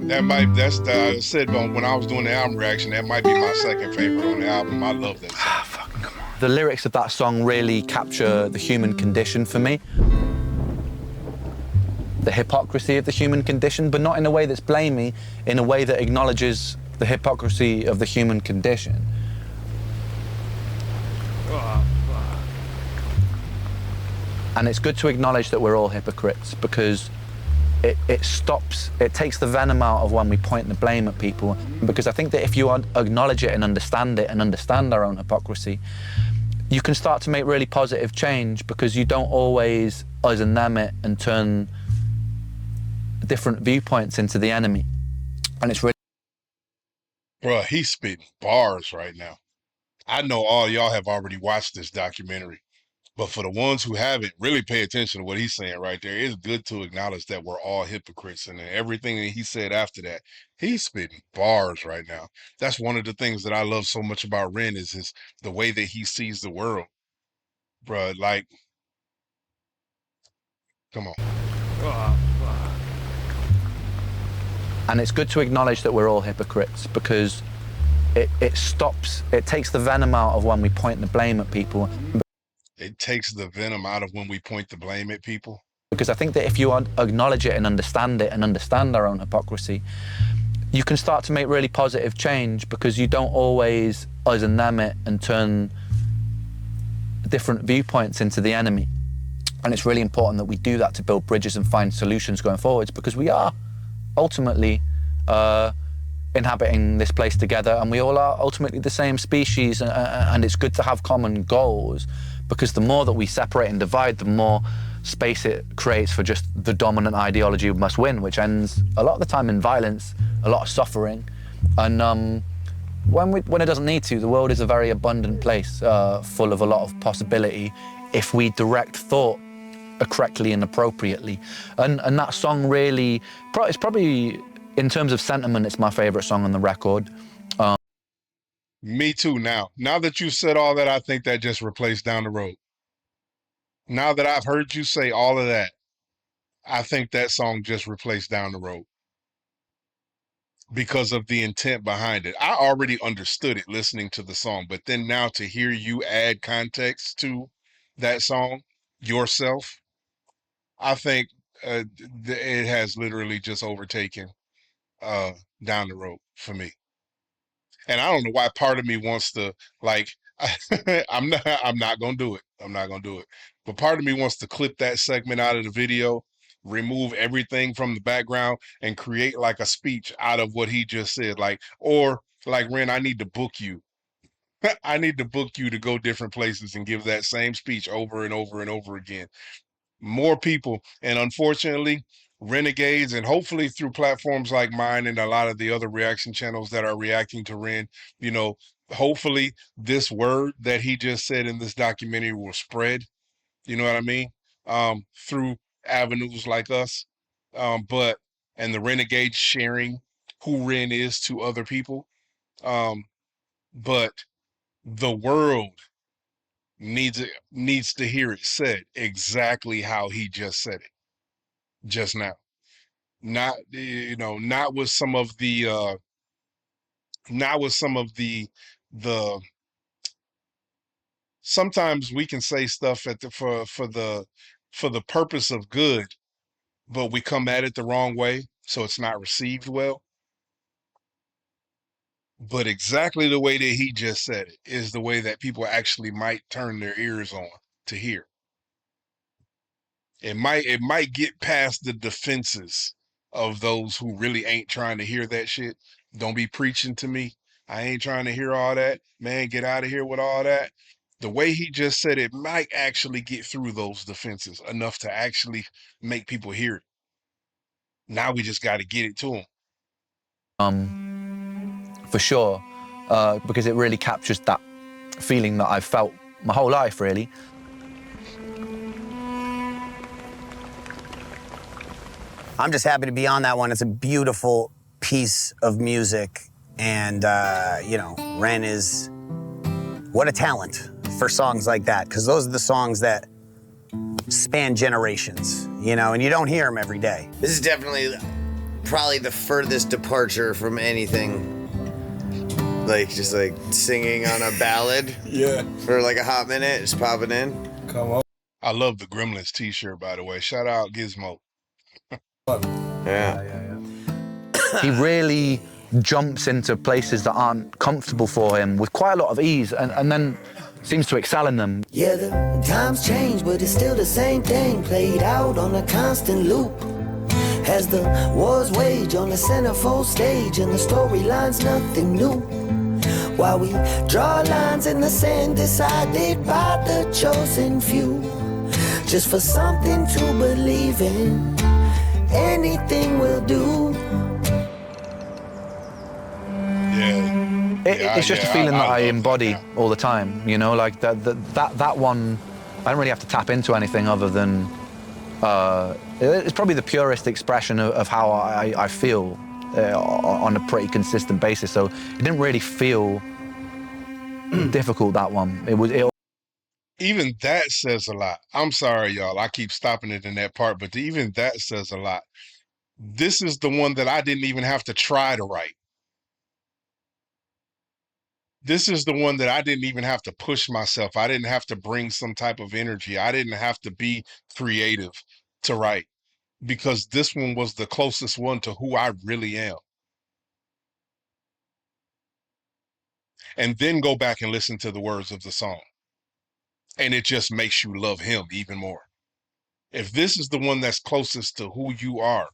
I said when I was doing the album reaction, that might be my second favorite on the album. I love that song. The lyrics of that song really capture the human condition for me. The hypocrisy of the human condition, but not in a way that's blamey, in a way that acknowledges the hypocrisy of the human condition. And it's good to acknowledge that we're all hypocrites, because it takes the venom out of when we point the blame at people. Because I think that if you acknowledge it and understand our own hypocrisy, you can start to make really positive change, because you don't always us and them it and turn different viewpoints into the enemy. And it's really... Bruh, he's spitting bars right now. I know all y'all have already watched this documentary, but for the ones who haven't, really pay attention to what he's saying right there. It's good to acknowledge that we're all hypocrites, and everything that he said after that, he's spitting bars right now. That's one of the things that I love so much about Ren is the way that he sees the world. Bruh, like, come on. And it's good to acknowledge that we're all hypocrites, because it takes the venom out of when we point the blame at people. It takes the venom out of when we point the blame at people. Because I think that if you acknowledge it and understand our own hypocrisy, you can start to make really positive change, because you don't always us and them it and turn different viewpoints into the enemy. And it's really important that we do that to build bridges and find solutions going forwards, because we are ultimately inhabiting this place together, and we all are ultimately the same species, and it's good to have common goals, because the more that we separate and divide, the more space it creates for just the dominant ideology must win, which ends a lot of the time in violence, a lot of suffering. And when it doesn't need to, the world is a very abundant place, full of a lot of possibility if we direct thought correctly and appropriately. And that song really, it's probably, in terms of sentiment, it's my favorite song on the record. Me too. Now that you said all that, I think that just replaced Down the Road. Now that I've heard you say all of that, I think that song just replaced Down the Road, because of the intent behind it. I already understood it listening to the song, but then now to hear you add context to that song yourself, I think it has literally just overtaken Down the Road for me. And I don't know why part of me wants to, like, I'm not gonna do it. I'm not gonna do it. But part of me wants to clip that segment out of the video, remove everything from the background, and create like a speech out of what he just said. Like, or like, Ren, I need to book you. I need to book you to go different places and give that same speech over and over and over again. More people, and unfortunately, renegades, and hopefully through platforms like mine and a lot of the other reaction channels that are reacting to Ren, you know, hopefully this word that he just said in this documentary will spread, you know what I mean, through avenues like us, and the renegades sharing who Ren is to other people, but the world needs to hear it said exactly how he just said it just now. Not, not with some of the the sometimes we can say stuff for the purpose of good, but we come at it the wrong way, so it's not received well. But exactly the way that he just said it is the way that people actually might turn their ears on to hear. It might get past the defenses of those who really ain't trying to hear that shit. Don't be preaching to me. I ain't trying to hear all that. Man, get out of here with all that. The way he just said it might actually get through those defenses enough to actually make people hear it. Now we just got to get it to them. For sure, because it really captures that feeling that I've felt my whole life, really. I'm just happy to be on that one. It's a beautiful piece of music. And, you know, Ren is, what a talent for songs like that. Because those are the songs that span generations, you know, and you don't hear them every day. This is definitely probably the furthest departure from anything. Like, just like singing on a ballad. Yeah. For like a hot minute, just popping in. Come on. I love the Gremlins t-shirt, by the way. Shout out Gizmo. Yeah. He really jumps into places that aren't comfortable for him with quite a lot of ease, and then seems to excel in them. Yeah, the times change, but it's still the same thing, played out on a constant loop. As the wars wage on the centerfold stage, and the storyline's nothing new. While we draw lines in the sand decided by the chosen few, just for something to believe in, anything will do. It's just a feeling that I embody all the time, you know, like that one, I don't really have to tap into anything other than, it's probably the purest expression of how I feel on a pretty consistent basis. So it didn't really feel difficult, that one. Even that says a lot. I'm sorry, y'all. I keep stopping it in that part, but even that says a lot. This is the one that I didn't even have to try to write. This is the one that I didn't even have to push myself. I didn't have to bring some type of energy. I didn't have to be creative to write, because this one was the closest one to who I really am. And then go back and listen to the words of the song, and it just makes you love him even more. If this is the one that's closest to who you are,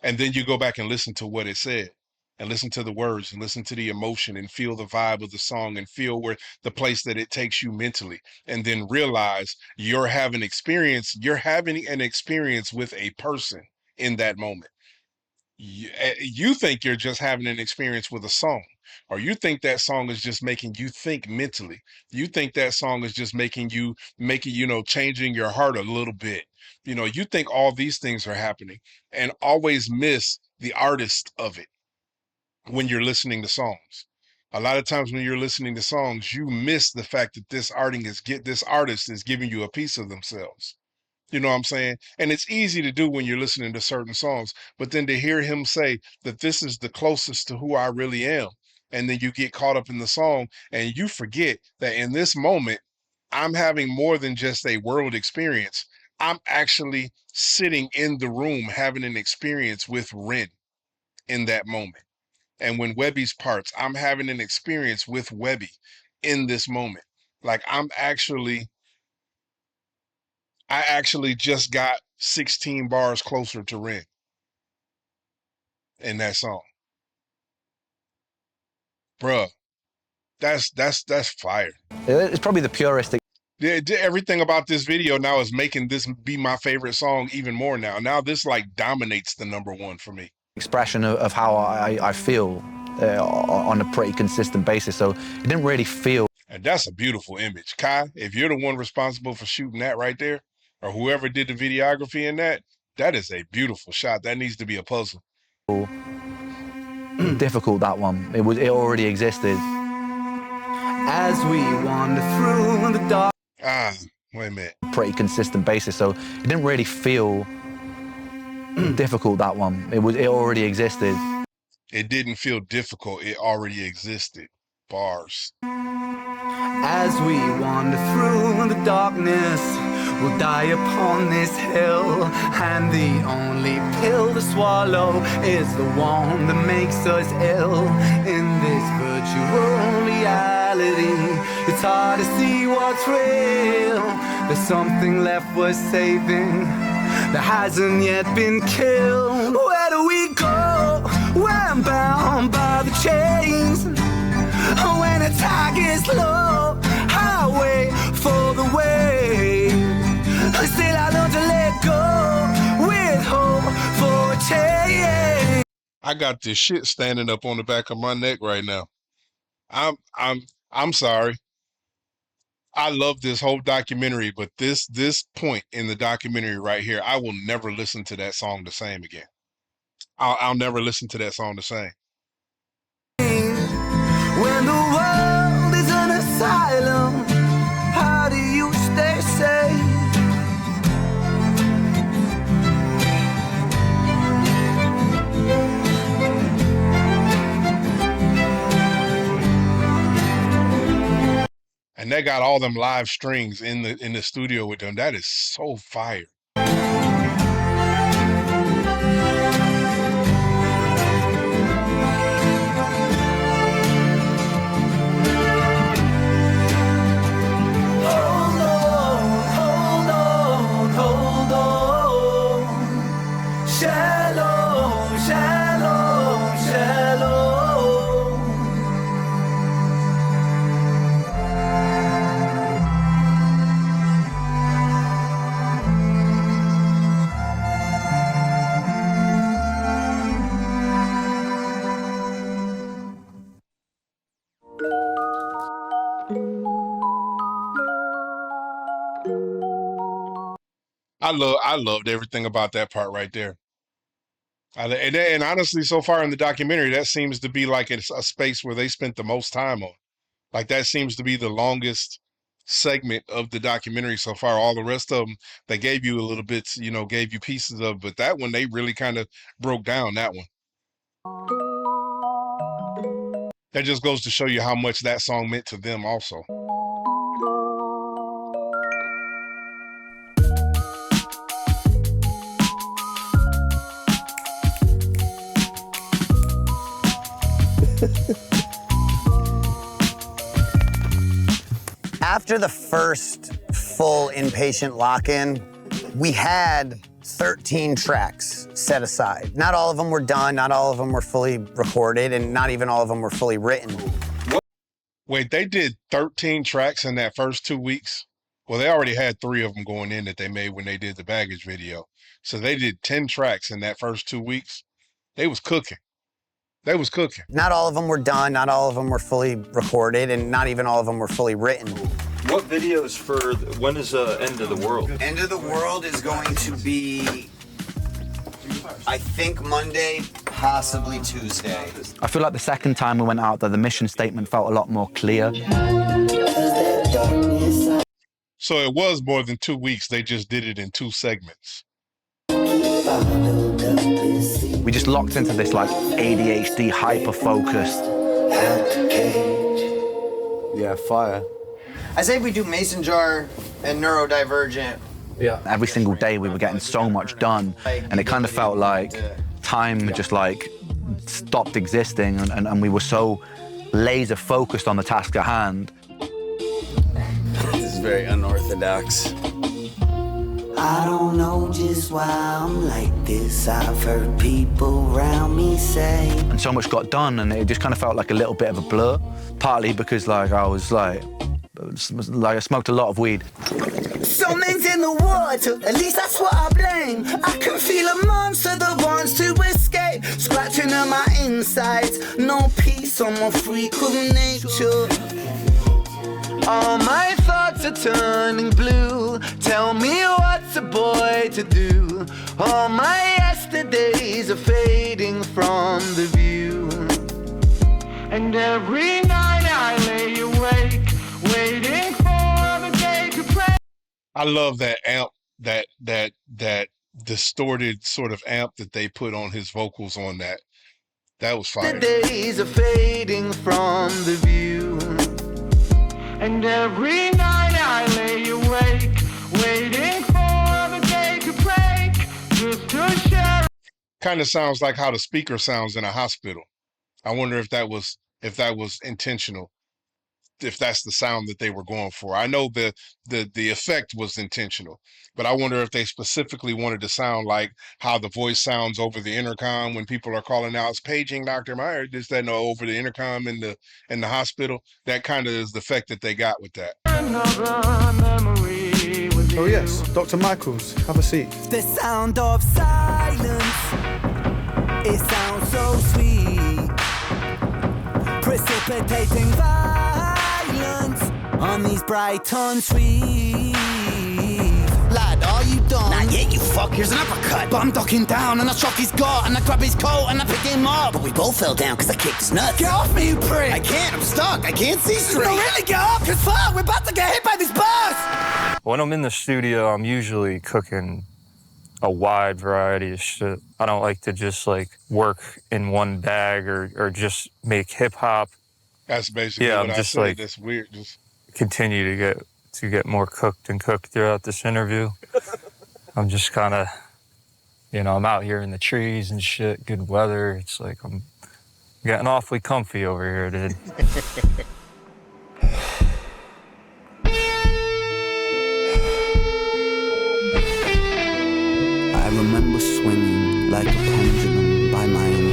and then you go back and listen to what it said, and listen to the words, and listen to the emotion, and feel the vibe of the song, and feel where the place that it takes you mentally, and then realize you're having an experience with a person in that moment. You think you're just having an experience with a song, or you think that song is just making you think mentally. You think that song is just making you, changing your heart a little bit. You think all these things are happening, and always miss the artist of it when you're listening to songs. A lot of times when you're listening to songs, you miss the fact that this artist is giving you a piece of themselves. You know what I'm saying? And it's easy to do when you're listening to certain songs, but then to hear him say that this is the closest to who I really am, and then you get caught up in the song and you forget that in this moment, I'm having more than just a world experience. I'm actually sitting in the room having an experience with Ren in that moment. And when Webby's parts, I'm having an experience with Webby in this moment. Like I actually just got 16 bars closer to Ren in that song. Bruh, that's fire. It's probably the purest. Yeah, everything about this video now is making this be my favorite song even more now. Now this like dominates the #1 for me. Expression of how I feel on a pretty consistent basis. So it didn't really feel. And that's a beautiful image. Kai, if you're the one responsible for shooting that right there, or whoever did the videography in that, that is a beautiful shot. That needs to be a puzzle. Difficult, that one. It already existed. As we wander through the dark. Wait a minute. Pretty consistent basis, so it didn't really feel difficult, that one. It already existed. It didn't feel difficult. It already existed. Bars. As we wander through the darkness, we'll die upon this hill, and the only pill to swallow is the one that makes us ill. In this virtual reality, it's hard to see what's real. There's something left worth saving that hasn't yet been killed. Where do we go? When I'm bound by the chains. When the tide gets low, I wait for the wave. Still I learn to let go with hope for a change. I got this shit standing up on the back of my neck right now. I'm sorry. I love this whole documentary, but this point in the documentary right here, I will never listen to that song the same again. I'll never listen to that song the same. When the world is an asylum, how do you stay safe? And they got all them live strings in the studio with them. That is so fire. Shalom, shalom, shalom. I loved everything about that part right there. And honestly, so far in the documentary, that seems to be like a space where they spent the most time on. Like that seems to be the longest segment of the documentary so far. All the rest of them, they gave you a little bits, gave you pieces of, but that one, they really kind of broke down that one. That just goes to show you how much that song meant to them also. After the first full Inpatient lock-in, we had 13 tracks set aside. Not all of them were done, not all of them were fully recorded, and not even all of them were fully written. Wait, they did 13 tracks in that first 2 weeks? Well, they already had 3 of them going in that they made when they did the baggage video. So they did 10 tracks in that first 2 weeks. They was cooking. They was cooking. Not all of them were done, not all of them were fully recorded, and not even all of them were fully written. What videos for, when is End of the World? End of the World is going to be, I think, Monday, possibly Tuesday. I feel like the second time we went out there, the mission statement felt a lot more clear. So it was more than 2 weeks. They just did it in 2 segments. We just locked into this like ADHD hyper-focused. Yeah, fire. I say we do Mason Jar and Neurodivergent. Yeah. Every single day we were getting so much done, and it kind of felt like time just like stopped existing, and we were so laser focused on the task at hand. This is very unorthodox. I don't know just why I'm like this. I've heard people around me say. And so much got done, and it just kind of felt like a little bit of a blur. Partly because like I was like I smoked a lot of weed. Something's in the water, at least that's what I blame. I can feel a monster that wants to escape, scratching at my insides. No peace, I'm a freak of nature. All my thoughts are turning blue. Tell me what's a boy to do. All my yesterdays are fading from the view. And every night I lay awake, waiting for the day to play. I love that amp, that distorted sort of amp that they put on his vocals on that. That was fire. The days are fading from the view. And every night I lay awake, waiting for the day to break, just to share. Kind of sounds like how the speaker sounds in a hospital. I wonder if that was intentional. if that's the sound that they were going for. I know the effect was intentional, but I wonder if they specifically wanted to sound like how the voice sounds over the intercom when people are calling out, "It's paging Dr. Meyer," just that no over the intercom in the hospital. That kind of is the effect that they got with that. Oh yes, Dr. Michaels, have a seat. The sound of silence, it sounds so sweet, precipitating violence on these Brighton streets. Lad, are you done? Not yet, you fuck. Here's an uppercut. But I'm ducking down and I shock his gut and I grab his coat and I pick him up. But we both fell down because I kicked his nuts. Get off me, you prick! I can't, I'm stuck. I can't see straight. No, really, get off, cause fuck, we're about to get hit by this bus! When I'm in the studio, I'm usually cooking a wide variety of shit. I don't like to just like work in one bag or just make hip hop. That's basically yeah, what I'm I just said. like That's weird. Just continue to get more cooked and cooked throughout this interview. I'm just kind of, I'm out here in the trees and shit, good weather. It's like I'm getting awfully comfy over here, dude. I remember swinging like a pendulum by my own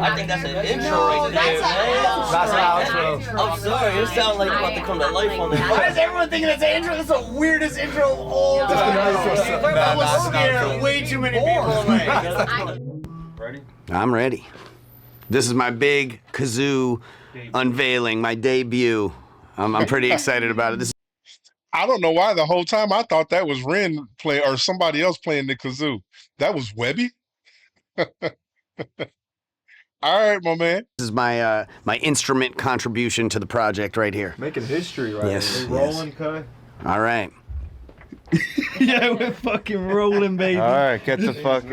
I think that's an intro right there, man. That's an outro. I'm sorry, it sounds like you're about to come to life on this. Why is everyone thinking it's an intro? That's the weirdest intro of all time. I was scared. Way too many people. Ready? I'm ready. This is my big kazoo unveiling, my debut. I'm pretty excited about it. I don't know why the whole time I thought that was Ren play or somebody else playing the kazoo. That was Webby. All right, my man. This is my my instrument contribution to the project right here. Making history right Yes, here. We rolling, Kai? All right. Yeah, we're fucking rolling, baby. All right, get the fuck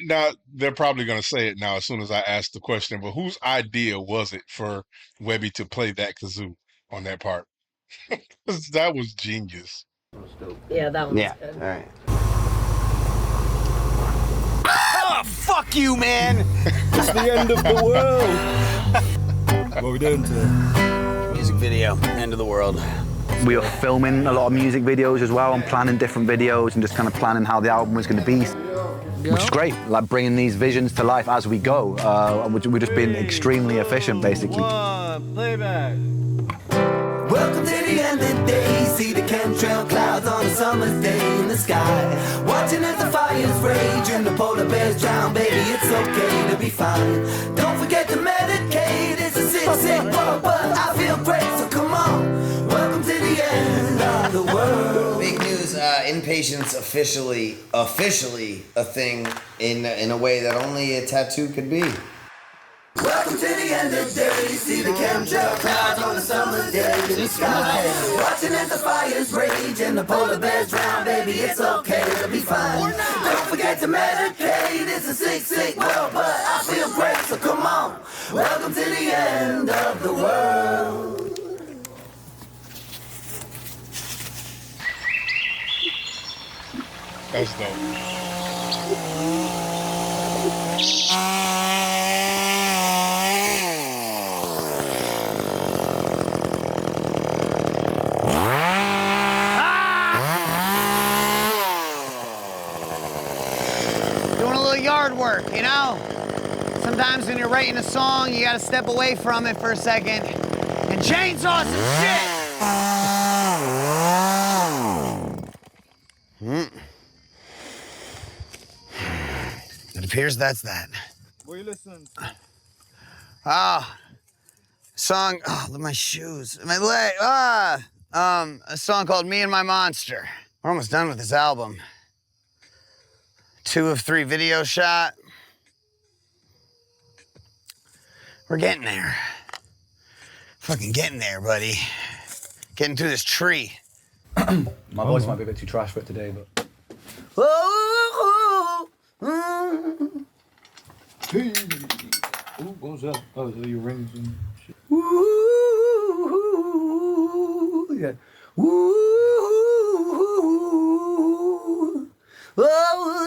Now they're probably going to say it now as soon as I ask the question, but whose idea was it for Webby to play that kazoo on that part? That was genius. Yeah, that was Yeah. good. All right. Oh, fuck you, man! It's the end of the world. What are we doing today? Music video, end of the world. We were filming a lot of music videos as well and planning different videos and just kind of planning how the album was going to be. Which is great, like bringing these visions to life as we go. We're just being extremely efficient, basically. Playback. Welcome to the end of the day. See the chemtrail clouds on a summer's day in the sky. Watching as the fires rage and the polar bears drown. Baby, it's okay to be fine. Don't forget to medicate. It's a sick, sick world, but I feel great, so come on. Welcome to the end of the world. Big news, Inpatient's officially a thing in a way that only a tattoo could be. Welcome to the end of the day. See the chemtrail clouds on a summer's day in the sky. Watching as the fires rage and the polar bears drown. Baby, it's okay to be fine. Don't forget to medicate. It's a sick, sick world, but I feel great, so come on. Welcome to the end of the world. That's dope. Doing a little yard work, you know? Sometimes when you're writing a song, you gotta step away from it for a second and chainsaw some shit! It appears that's that. What are you listening to? Song, oh, look at my shoes, my leg, a song called Me and My Monster. We're almost done with this album. 2 of 3 video shot. We're getting there. Fucking getting there, buddy. Getting through this tree. My voice might be a bit too trash for it today, but. Hey. Ooh, what was that? Oh, those are your rings and shit. Ooh, yeah. Ooh, oh,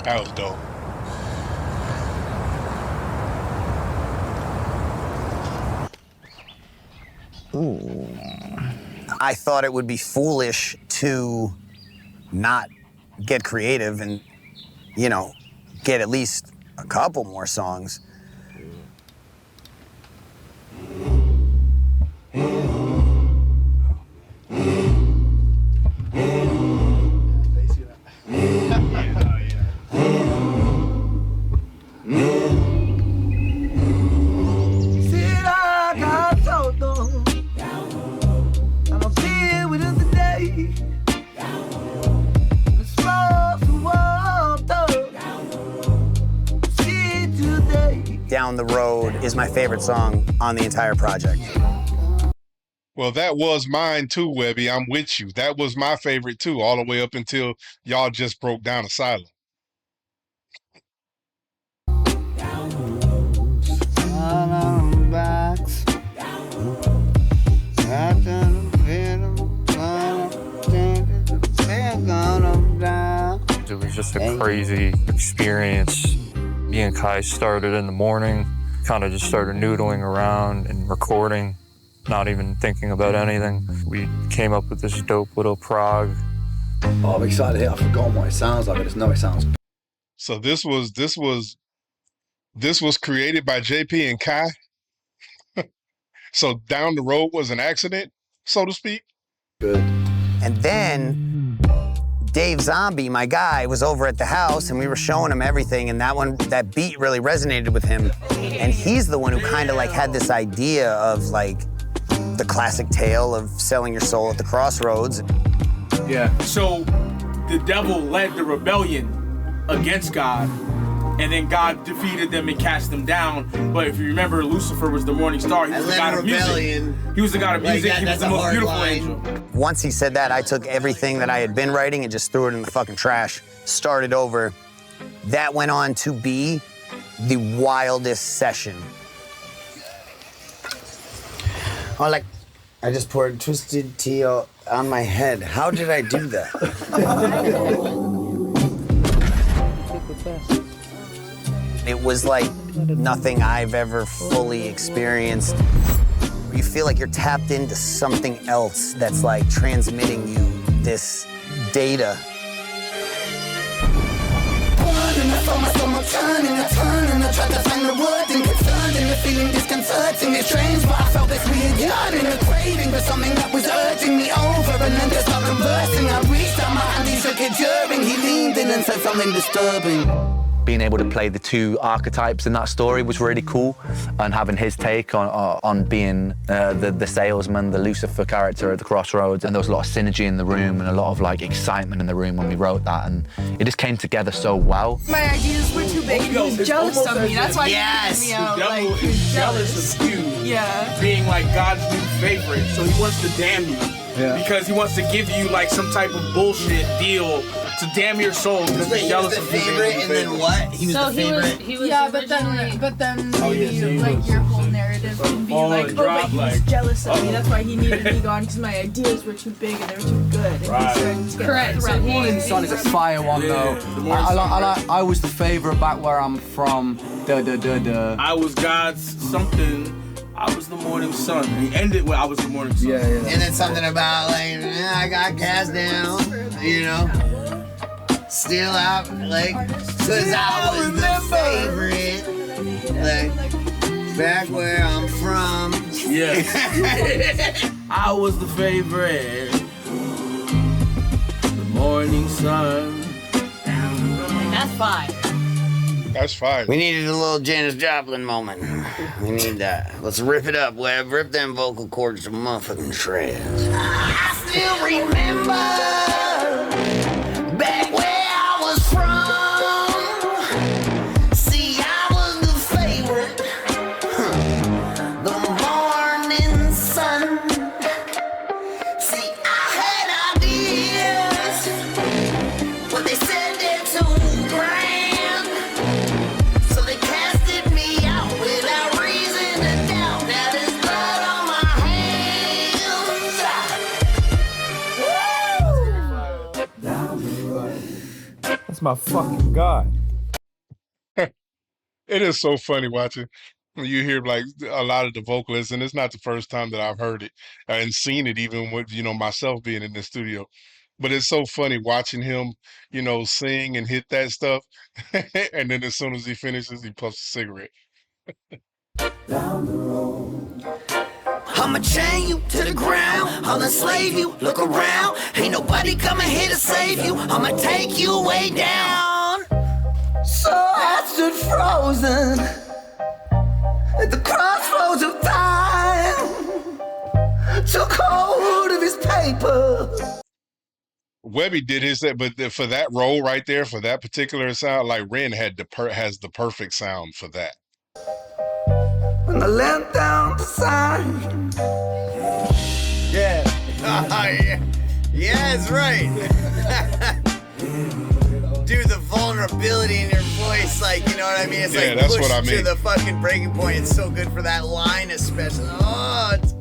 That was dope. Ooh. I thought it would be foolish to not get creative and, you know, get at least a couple more songs. Down the Road is my favorite song on the entire project. Well, that was mine too, Webby. I'm with you. That was my favorite too, all the way up until y'all just broke down Asylum. It was just a crazy experience. Me and Kai started in the morning, kind of just started noodling around and recording, not even thinking about anything. We came up with this dope little prog. Oh, I'm excited to hear. I've forgotten what it sounds like. I just know it sounds. So this was created by JP and Kai. So Down the Road was an accident, so to speak. Good. And then Dave Zombie, my guy, was over at the house and we were showing him everything, and that beat really resonated with him. And he's the one who kind of like had this idea of like the classic tale of selling your soul at the crossroads. Yeah. So the devil led the rebellion against God, and then God defeated them and cast them down. But if you remember, Lucifer was the morning star. He was the god of music. He was the god of music. He was the most beautiful angel. Once he said that, I took everything that I had been writing and just threw it in the fucking trash, started over. That went on to be the wildest session. Oh, like, I just poured twisted tea on my head. How did I do that? It was like nothing I've ever fully experienced. You feel like you're tapped into something else that's like transmitting you this data. It's strange, but I felt this weird yearning, a craving for something that was urging me over, and then to start conversing, I reached out my hand, he shook it during, he leaned in and said something disturbing. Being able to play the two archetypes in that story was really cool, and having his take on being the salesman, the Lucifer character at the crossroads, and there was a lot of synergy in the room and a lot of like excitement in the room when we wrote that, and it just came together so well. My ideas were too big. He was jealous of me. That's why he kicked me out. The devil Like, is jealous of you. Yeah. Being like God's new favorite, so he wants to damn you. Yeah. Because he wants to give you like some type of bullshit deal to damn your soul because he's jealous of you. And then what? He was So the favorite. he was but then Oh, maybe yeah, so he like was- your whole narrative can be Oh, like, it oh, but dropped, he was like- jealous of me. That's why he needed me gone because my ideas were too big and they were too good. And Right. he started to get Correct. threatened. Morning Sun is a fire one though. The Morning Sun, I was the favourite back where I'm from. I was God's something. I was the morning sun. And he ended with I was the morning sun. And then something about like, I got cast down, you know. Still out, like, cause I was the favorite. Like, back where I'm from. Yes. I was the favorite. The morning sun. That's fire. That's fine. We needed a little Janis Joplin moment. We need that. Let's rip it up, Webb. Rip them vocal cords to motherfucking shreds. I still remember back where I was from. See, I was the favorite, the morning sun. See, I had ideas, but they said they're too grand, so they casted me out without reason to doubt. Now there's blood on my hands. That's my fucking guy. It is so funny watching when you hear like a lot of the vocalists, and it's not the first time that I've heard it and seen it, even with myself being in the studio. But it's so funny watching him, sing and hit that stuff, and then as soon as he finishes, he puffs a cigarette. I'ma chain you to the ground, I'll enslave you, look around, ain't nobody coming here to save you, I'ma take you way down. So I stood frozen at the crossroads of time, took hold of his paper. Webby did his, but for that role right there, for that particular sound, like Ren has the perfect sound for that. When I let down the sign. Yeah. Yeah. Yeah, that's right. Dude, the vulnerability in your voice, like, you know what I mean? It's Yeah, like that's pushed what I mean. to the fucking breaking point. It's so good for that line, especially. Oh, it's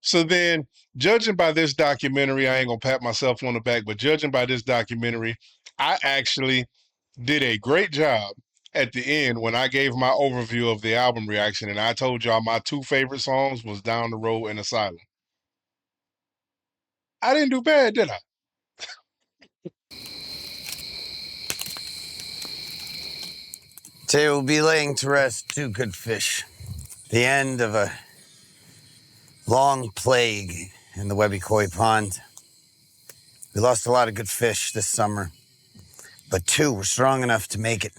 So then, judging by this documentary, I ain't gonna pat myself on the back, but judging by this documentary, I actually did a great job at the end when I gave my overview of the album reaction, and I told y'all my two favorite songs was Down the Road and Asylum. I didn't do bad, did I? Today we'll be laying to rest two good fish. The end of a long plague in the Webby Koi Pond. We lost a lot of good fish this summer, but two were strong enough to make it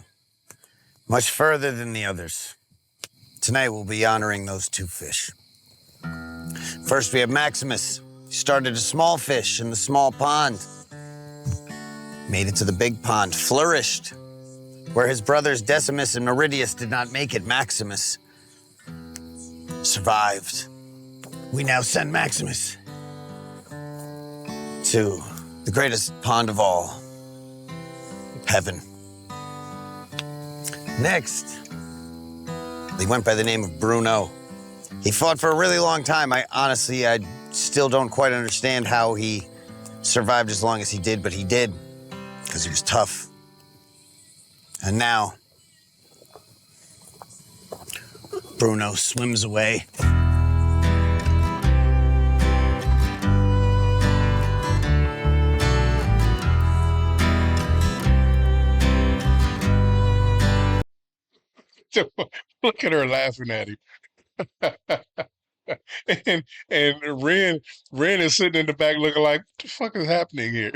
much further than the others. Tonight we'll be honoring those two fish. First we have Maximus. He started a small fish in the small pond. Made it to the big pond, flourished. Where his brothers Decimus and Meridius did not make it, Maximus survived. We now send Maximus to the greatest pond of all, heaven. Next, he went by the name of Bruno. He fought for a really long time. I still don't quite understand how he survived as long as he did, but he did, because he was tough. And now, Bruno swims away. Look at her laughing at him. and Ren is sitting in the back looking like, what the fuck is happening here?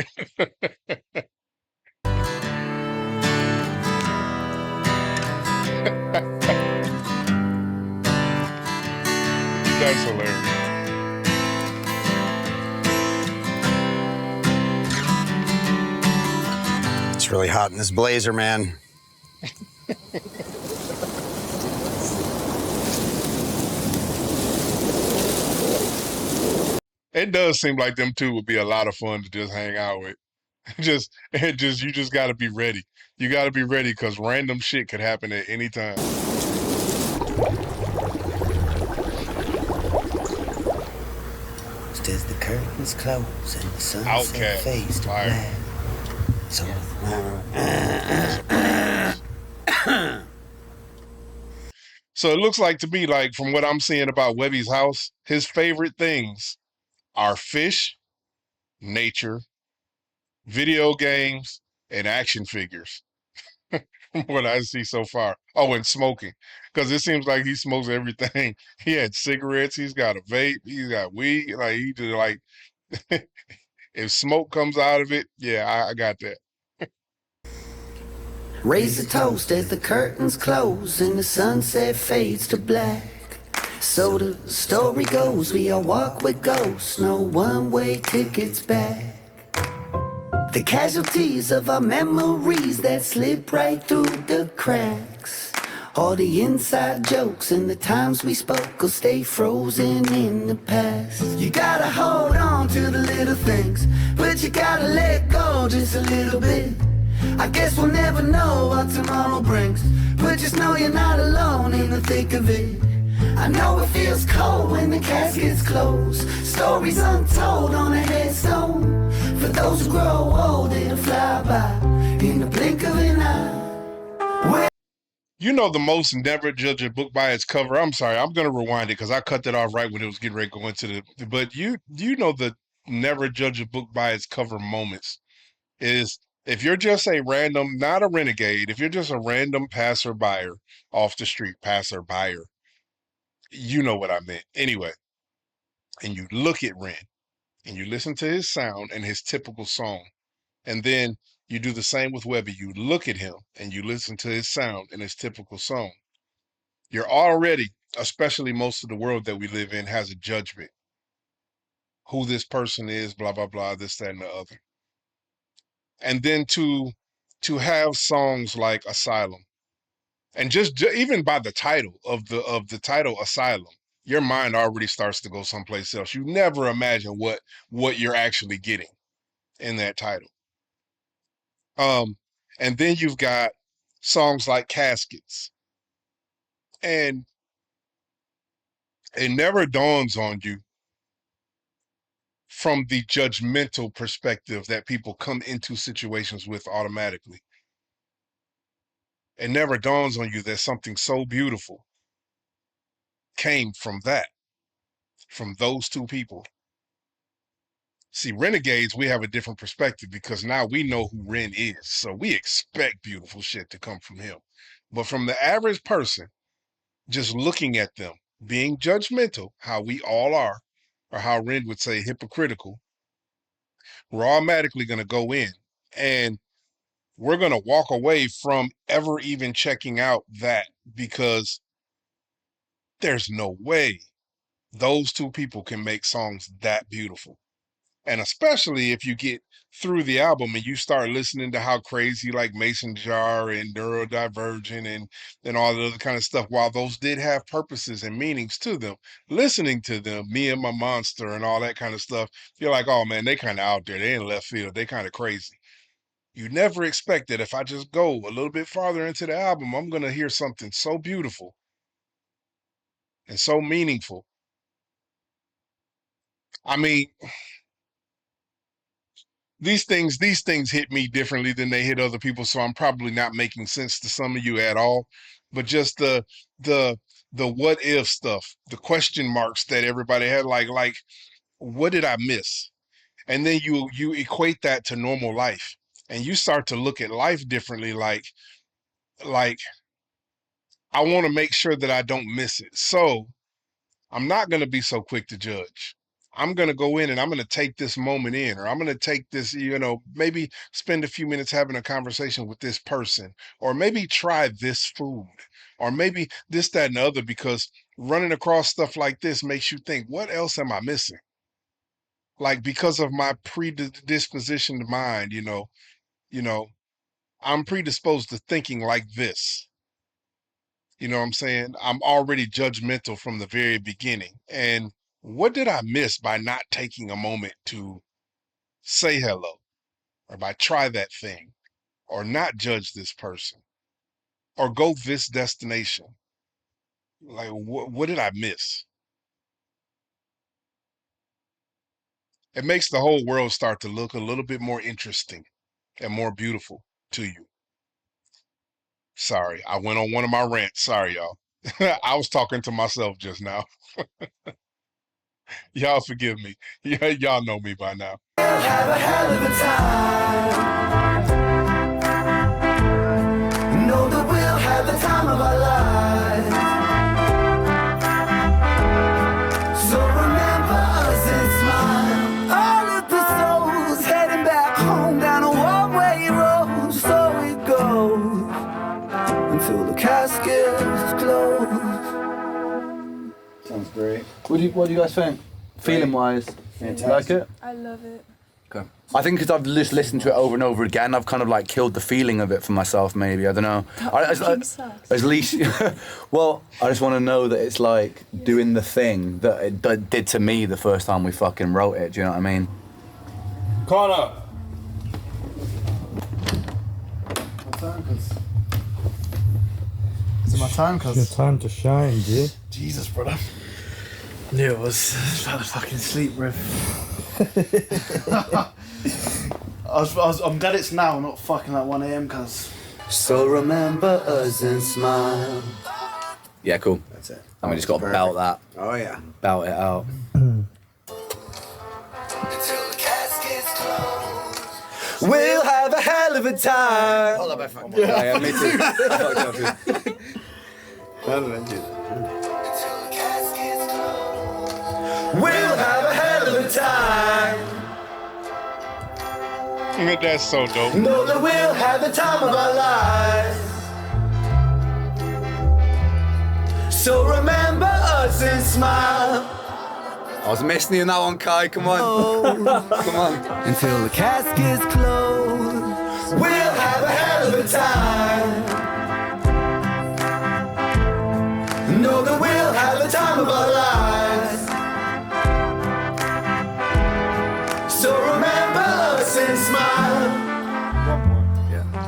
That's hilarious. It's really hot in this blazer, man. It does seem like them two would be a lot of fun to just hang out with. You just got to be ready. You got to be ready because random shit could happen at any time. As the curtains close and the sunset fades to black. So, So it looks like to me, like from what I'm seeing about Webby's house, his favorite things are fish, nature, video games, and action figures. what I see so far. Oh, and smoking, because it seems like he smokes everything. He had cigarettes. He's got a vape. He's got weed. Like he just like, if smoke comes out of it, yeah, I got that. Raise a toast as the curtains close and the sunset fades to black. So the story goes, we all walk with ghosts, no one-way tickets back. The casualties of our memories that slip right through the cracks. All the inside jokes and the times we spoke will stay frozen in the past. You gotta hold on to the little things, but you gotta let go just a little bit. I guess we'll never know what tomorrow brings, but just know you're not alone in the thick of it. I know it feels cold when the casket's closed, stories untold on a headstone. For those who grow old, it'll fly by in the blink of an eye. You know the most never judge a book by its cover. I'm sorry, I'm gonna rewind it because I cut that off right when it was getting ready to go into the. But you know the never judge a book by its cover moments is if you're just a random, not a renegade, if you're just a random passerby off the street, passerby, you know what I meant. Anyway, and you look at Ren and you listen to his sound and his typical song, and then you do the same with Webby. You look at him and you listen to his sound and his typical song. You're already, especially most of the world that we live in, has a judgment. Who this person is, blah, blah, blah, this, that, and the other. And then to have songs like Asylum, and just even by the title of the title Asylum, your mind already starts to go someplace else. You never imagine what you're actually getting in that title. And then you've got songs like Caskets. And it never dawns on you from the judgmental perspective that people come into situations with automatically. It never dawns on you that something so beautiful came from that, from those two people. See, renegades, we have a different perspective because now we know who Ren is. So we expect beautiful shit to come from him. But from the average person, just looking at them, being judgmental, how we all are, or how Ren would say hypocritical, we're automatically going to go in and we're going to walk away from ever even checking out that because there's no way those two people can make songs that beautiful. And especially if you get through the album and you start listening to how crazy like Mason Jar and Neurodivergent and all the other kind of stuff, while those did have purposes and meanings to them, listening to them, Me and My Monster and all that kind of stuff, you're like, oh man, they kind of out there. They in left field. They kind of crazy. You never expect that if I just go a little bit farther into the album, I'm going to hear something so beautiful and so meaningful. I mean, these things hit me differently than they hit other people, so I'm probably not making sense to some of you at all. But just the what if stuff, the question marks that everybody had, like what did I miss? And then you equate that to normal life, and you start to look at life differently. Like I want to make sure that I don't miss it, so I'm not going to be so quick to judge. I'm going to go in and I'm going to take this moment in, or I'm going to take this, maybe spend a few minutes having a conversation with this person, or maybe try this food, or maybe this, that, and the other, because running across stuff like this makes you think, what else am I missing? Like, because of my predispositioned mind, I'm predisposed to thinking like this. You know what I'm saying? I'm already judgmental from the very beginning. And what did I miss by not taking a moment to say hello, or by try that thing, or not judge this person, or go this destination? Like, what did I miss? It makes the whole world start to look a little bit more interesting and more beautiful to you. Sorry, I went on one of my rants. Sorry, y'all. I was talking to myself just now. Y'all forgive me. Yeah, y'all know me by now. Have a hell of a time. No, of our lives. So remember us and smile. All of the souls heading back home down a one-way road. So it goes until the casket is closed. Sounds great. What do you guys think? Feeling wise, like it? I love it. Okay. I think because I've just listened to it over and over again, I've kind of like killed the feeling of it for myself. Maybe I don't know. At least, well, I just want to know that it's like doing the thing that it did to me the first time we fucking wrote it. Do you know what I mean? Connor. Is it my time, cuz? It's your time to shine, G. Jesus, brother. Yeah, it was about to fucking sleep, bro. I'm glad it's now, not fucking at 1 a.m. cuz. So remember us and smile. Yeah, cool. That's it. And we just got to belt that. Oh yeah. Belt it out. We'll have a hell of a time. Hold up, I fucked Yeah, me too. I fucked up too. We'll have a hell of a time. That's so dope. Know that we'll have the time of our lives. So remember us and smile. I was missing you in that one, Kai. Come on. Come on. Until the casket's closed, we'll have a hell of a time. Know that we'll have the time of our lives. So remember us and smile.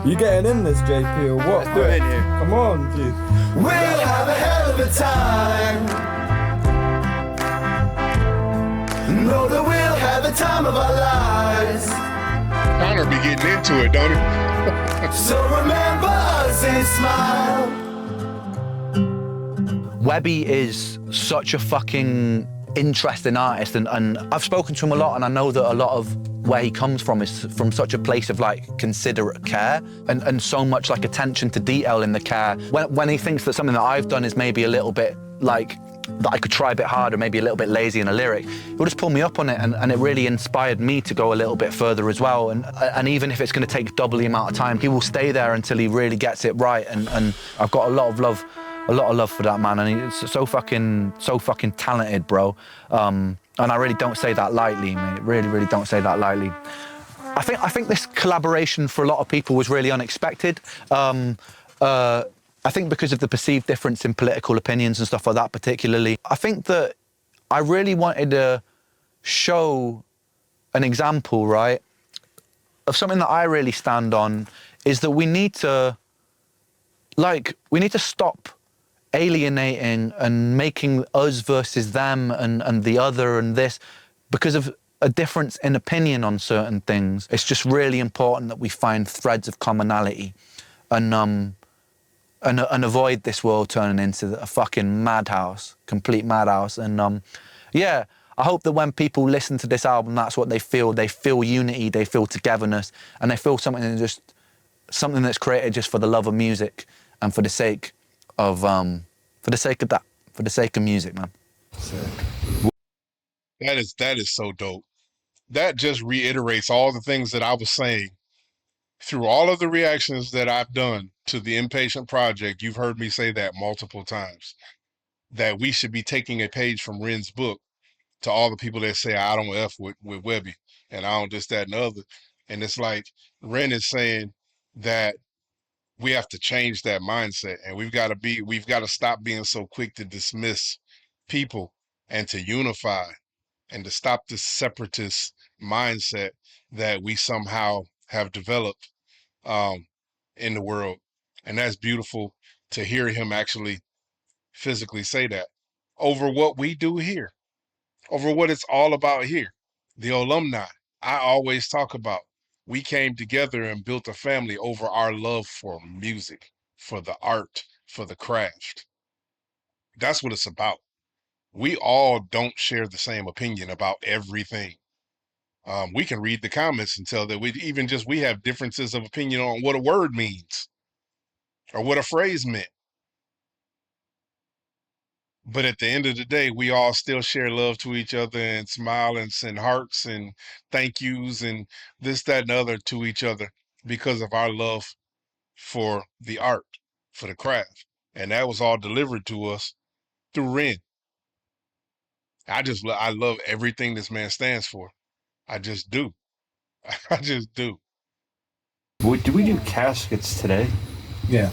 You getting in this, JP, or what? Let's do it in here. Come on, G. We'll have a hell of a time. Know that we'll have the time of our lives. Connor be getting into it, don't he? So remember us and smile. Webby is such a fucking interesting artist, and I've spoken to him a lot, and I know that a lot of where he comes from is from such a place of like considerate care and so much like attention to detail in the care. When he thinks that something that I've done is maybe a little bit like that I could try a bit harder, maybe a little bit lazy in a lyric, he'll just pull me up on it, and it really inspired me to go a little bit further as well. And even if it's going to take double the amount of time, he will stay there until he really gets it right. And I've got a lot of love for that man, and he's so fucking talented, bro. And I really don't say that lightly, mate. Really don't say that lightly. I think this collaboration for a lot of people was really unexpected. I think because of the perceived difference in political opinions and stuff like that particularly. I think that I really wanted to show an example, right, of something that I really stand on, is that we need to stop alienating and making us versus them and the other and this because of a difference in opinion on certain things. It's just really important that we find threads of commonality and avoid this world turning into a fucking madhouse, complete madhouse. And yeah, I hope that when people listen to this album, that's what they feel. They feel unity, they feel togetherness, and they feel something that's created just for the love of music and for the sake of that, for the sake of music, man. That is so dope. That just reiterates all the things that I was saying through all of the reactions that I've done to the Inpatient project. You've heard me say that multiple times, that we should be taking a page from Ren's book to all the people that say, I don't F with Webby and I don't this, that, and the other. And it's like Ren is saying that we have to change that mindset, and we've got to stop being so quick to dismiss people and to unify and to stop this separatist mindset that we somehow have developed in the world. And that's beautiful to hear him actually physically say that over what we do here, over what it's all about here. The alumni, I always talk about, we came together and built a family over our love for music, for the art, for the craft. That's what it's about. We all don't share the same opinion about everything. We can read the comments and tell that we have differences of opinion on what a word means or what a phrase meant. But at the end of the day, we all still share love to each other and smile and send hearts and thank yous and this, that, and the other to each other because of our love for the art, for the craft. And that was all delivered to us through Ren. I love everything this man stands for. I just do. I just do. Do we do caskets today? Yeah.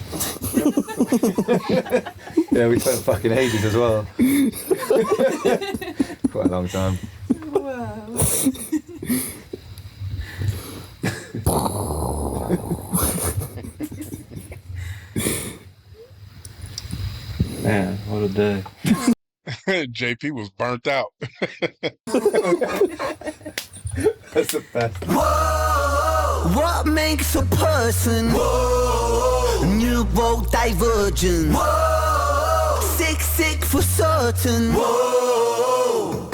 Yeah, we spent fucking ages as well. Quite a long time. Man, what a day. JP was burnt out. That's the best. Whoa, what makes a person? Whoa, neurodivergent. Whoa, sick for certain. Whoa,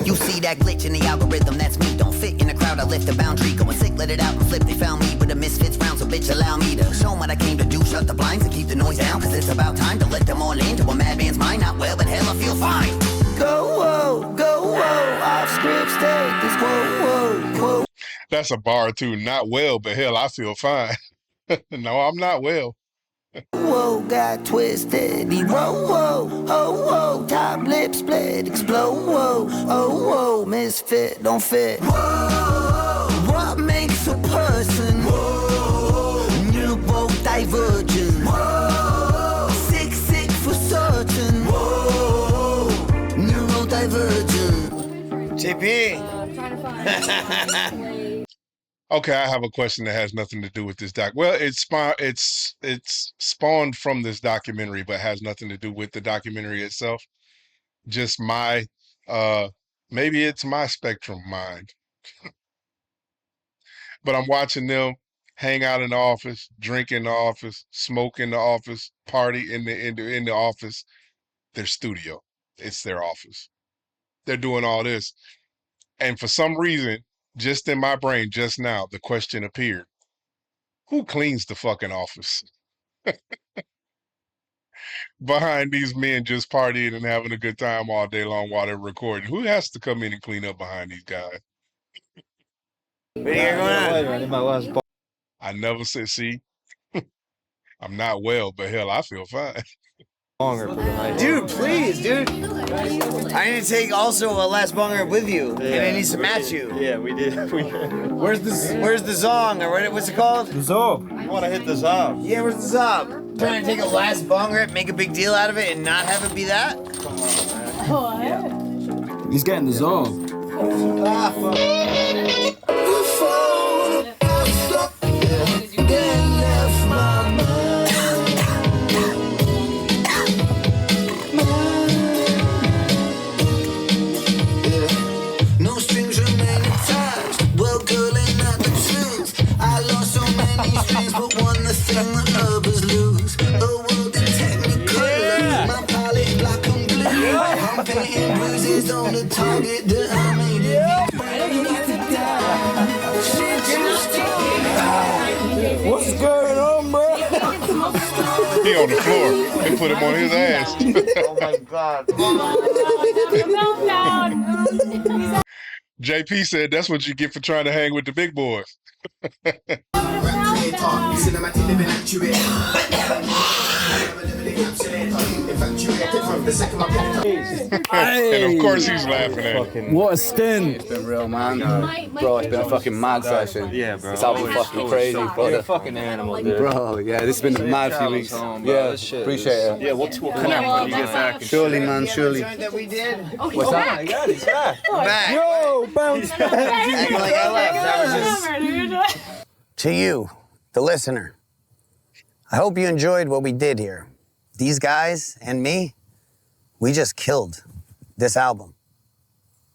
you see that glitch in the algorithm? That's me. Don't fit in the crowd. I lift the boundary. Going sick, let it out and flip. They found me with the misfits round. So bitch, allow me to show 'em what I came to do. Shut the blinds and keep the noise down. Cause it's about time to let them all into a madman's mind. Not well, but hell, I feel fine. Go, whoa, off script, take this, whoa. That's a bar too. Not well, but hell, I feel fine. No, I'm not well. Whoa, got twisted, he whoa, top lip split, explode, whoa, misfit, don't fit. Whoa, what makes a person? Whoa, neurodivergent. Whoa, sick for certain. Whoa, neurodivergent. JP. Okay, I have a question that has nothing to do with this doc. Well, it's spawned from this documentary, but has nothing to do with the documentary itself. Just my maybe it's my spectrum mind. But I'm watching them hang out in the office, drink in the office, smoke in the office, party in the office, their studio. It's their office. They're doing all this. And for some reason, just in my brain just now, the question appeared. Who cleans the fucking office? Behind these men just partying and having a good time all day long while they're recording. Who has to come in and clean up behind these guys? I never said, see, I'm not well, but hell, I feel fine. Dude, please, dude. I need to take also a last bonger with you, and it needs to match you. Yeah, we did. Where's the zong, or what's it called? The zob. You want to hit the zob? Yeah, where's the zob? Trying to take a last bonger, make a big deal out of it, and not have it be that? Come on, man. What? He's getting the zob. Ah, fuck. No strings remain attached. Well, girl, ain't that the truth? I lost so many strings, but won the thing that lovers lose. A world in technicolor, my palette black and blue. I'm painting bruises on the target that I made it. What's going on, bro? He on the floor. They put him on his ass. Oh my god. JP said that's what you get for trying to hang with the big boys. And of course he's laughing at it. What a stint. It's been real, man. Bro, it's been a fucking mad session. Yeah, bro. It's been fucking crazy, brother. You're a fucking animal, dude. Bro, yeah, this has been a mad few weeks. Yeah, appreciate it. Yeah, we'll connect when you get back. Surely, man, surely. That we did. What's that? Oh my god, he's back. We're back. Yo, bounce back. Acting like I left. That was just... To you, the listener, I hope you enjoyed what we did here. These guys and me, we just killed this album.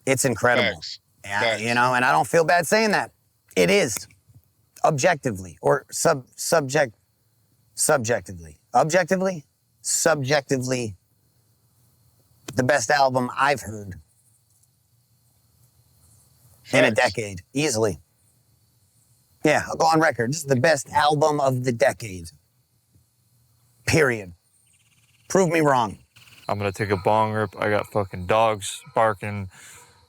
It's incredible. Thanks. Yeah, you know, and I don't feel bad saying that. It is, objectively, or subjectively, the best album I've heard in a decade, easily. Yeah, I'll go on record. This is the best album of the decade. Period. Prove me wrong. I'm gonna take a bong rip. I got fucking dogs barking,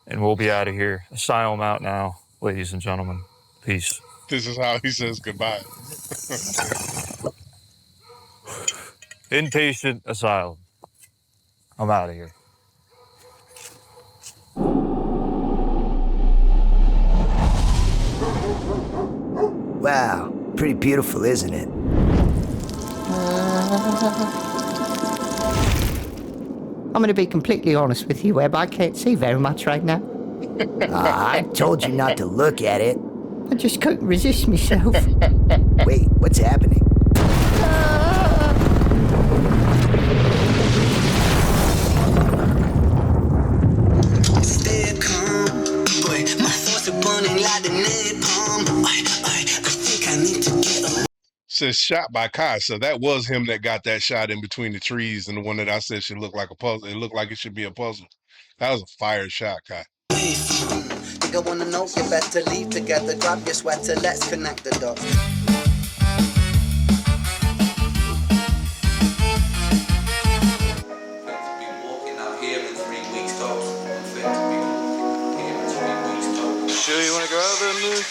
and we'll be out of here. Asylum out now, ladies and gentlemen. Peace. This is how he says goodbye. Inpatient Asylum. I'm out of here. Wow, pretty beautiful, isn't it? I'm going to be completely honest with you, Webb. I can't see very much right now. I told you not to look at it. I just couldn't resist myself. Wait, what's happening? Stay calm, boy. My thoughts are burning like the napalm. I think I need to get a Says shot by Kai, so that was him that got that shot in between the trees, and the one that I said should look like a puzzle. It looked like it should be a puzzle. That was a fire shot, Kai. Think I wanna know, you better leave together. Grab your sweater, let's connect the dots. Sure you wanna go out there, Lou?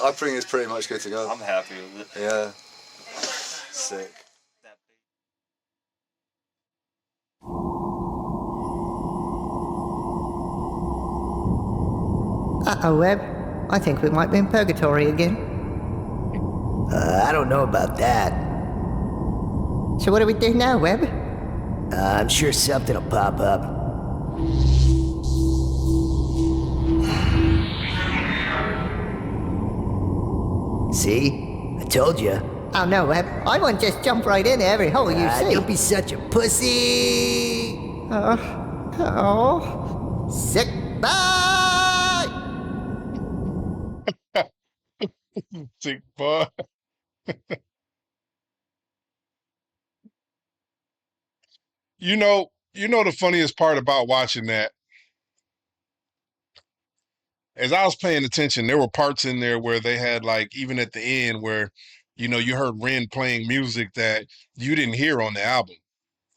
I think it's pretty much good to go. I'm happy with it. Yeah. Sick. Uh-oh, Webb. I think we might be in purgatory again. I don't know about that. So what do we do now, Webb? I'm sure something will pop up. See? I told you. Oh, no, Webb. I won't just jump right in every hole you see. Don't be such a pussy. Sick. Bye! Sick boy. You know the funniest part about watching that, as I was paying attention, there were parts in there where they had, like, even at the end where, you heard Ren playing music that you didn't hear on the album.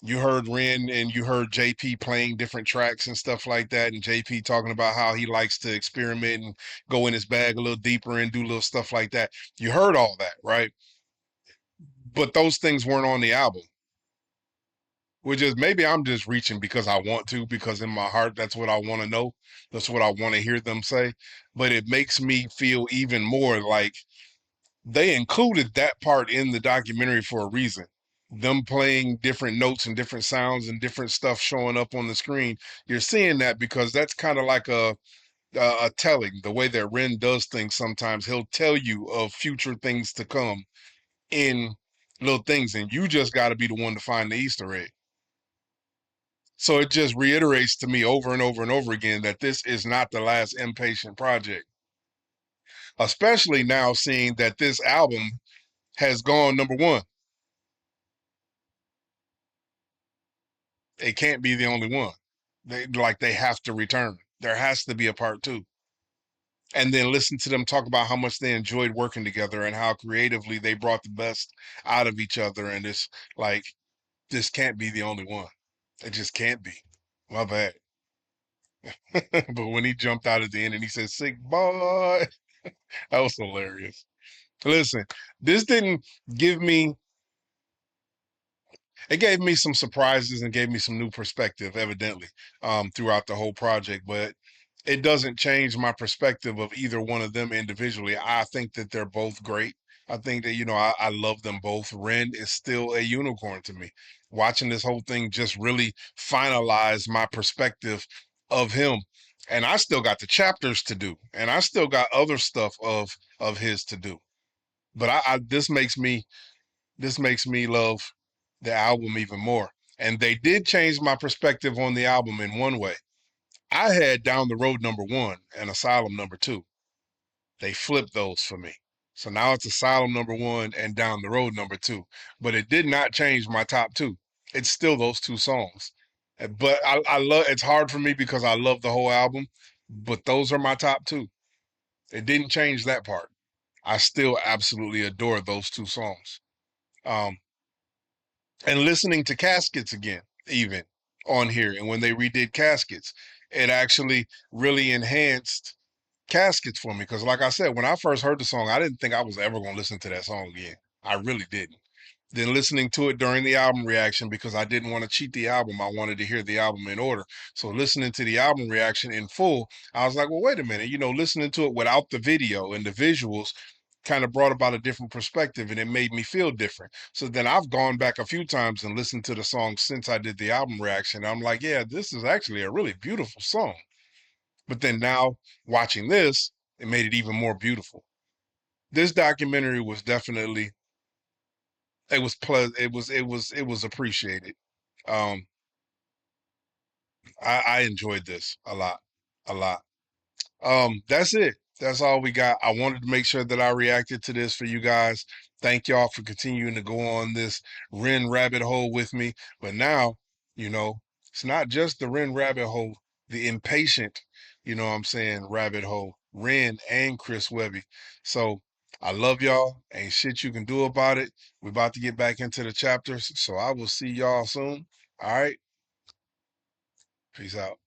You heard Ren and you heard JP playing different tracks and stuff like that, and JP talking about how he likes to experiment and go in his bag a little deeper and do little stuff like that. You heard all that, right? But those things weren't on the album. Which is, maybe I'm just reaching because I want to, because in my heart, that's what I want to know. That's what I want to hear them say. But it makes me feel even more like they included that part in the documentary for a reason. Them playing different notes and different sounds and different stuff showing up on the screen. You're seeing that because that's kind of like a telling, the way that Ren does things sometimes. He'll tell you of future things to come in little things, and you just got to be the one to find the Easter egg. So it just reiterates to me over and over and over again that this is not the last Inpatient project. Especially now seeing that this album has gone #1. It can't be the only one. They have to return. There has to be a part 2. And then listen to them talk about how much they enjoyed working together and how creatively they brought the best out of each other. And it's like, this can't be the only one. It just can't be. My bad. But when he jumped out at the end and he said, "Sick boy," that was hilarious. Listen, this didn't give me, it gave me some surprises and gave me some new perspective, evidently, throughout the whole project, but it doesn't change my perspective of either one of them individually. I think that they're both great. I think that, I love them both. Ren is still a unicorn to me. Watching this whole thing just really finalize my perspective of him. And I still got the chapters to do, and I still got other stuff of his to do. But this makes me love the album even more. And they did change my perspective on the album in one way. I had Down the Road #1 and Asylum #2. They flipped those for me. So now it's Asylum #1 and Down the Road #2. But it did not change my top two. It's still those two songs. But I love it's hard for me because I love the whole album, but those are my top two. It didn't change that part. I still absolutely adore those two songs. And listening to Caskets again, even on here, and when they redid Caskets, it actually really enhanced Caskets for me. Because, like I said, when I first heard the song, I didn't think I was ever going to listen to that song again. I really didn't. Then listening to it during the album reaction, because I didn't want to cheat the album, I wanted to hear the album in order. So listening to the album reaction in full, I was like, well, wait a minute, listening to it without the video and the visuals kind of brought about a different perspective, and it made me feel different. So then I've gone back a few times and listened to the song since I did the album reaction. I'm like, yeah, this is actually a really beautiful song. But then now watching this, it made it even more beautiful. This documentary was definitely it was it was appreciated. Um, I enjoyed this a lot, a lot. That's it. That's all we got. I wanted to make sure that I reacted to this for you guys. Thank y'all for continuing to go on this Ren rabbit hole with me. But now, it's not just the Ren rabbit hole, the impatient, what I'm saying, rabbit hole, Ren and Chris Webby. So I love y'all. Ain't shit you can do about it. We're about to get back into the chapters. So I will see y'all soon. All right. Peace out.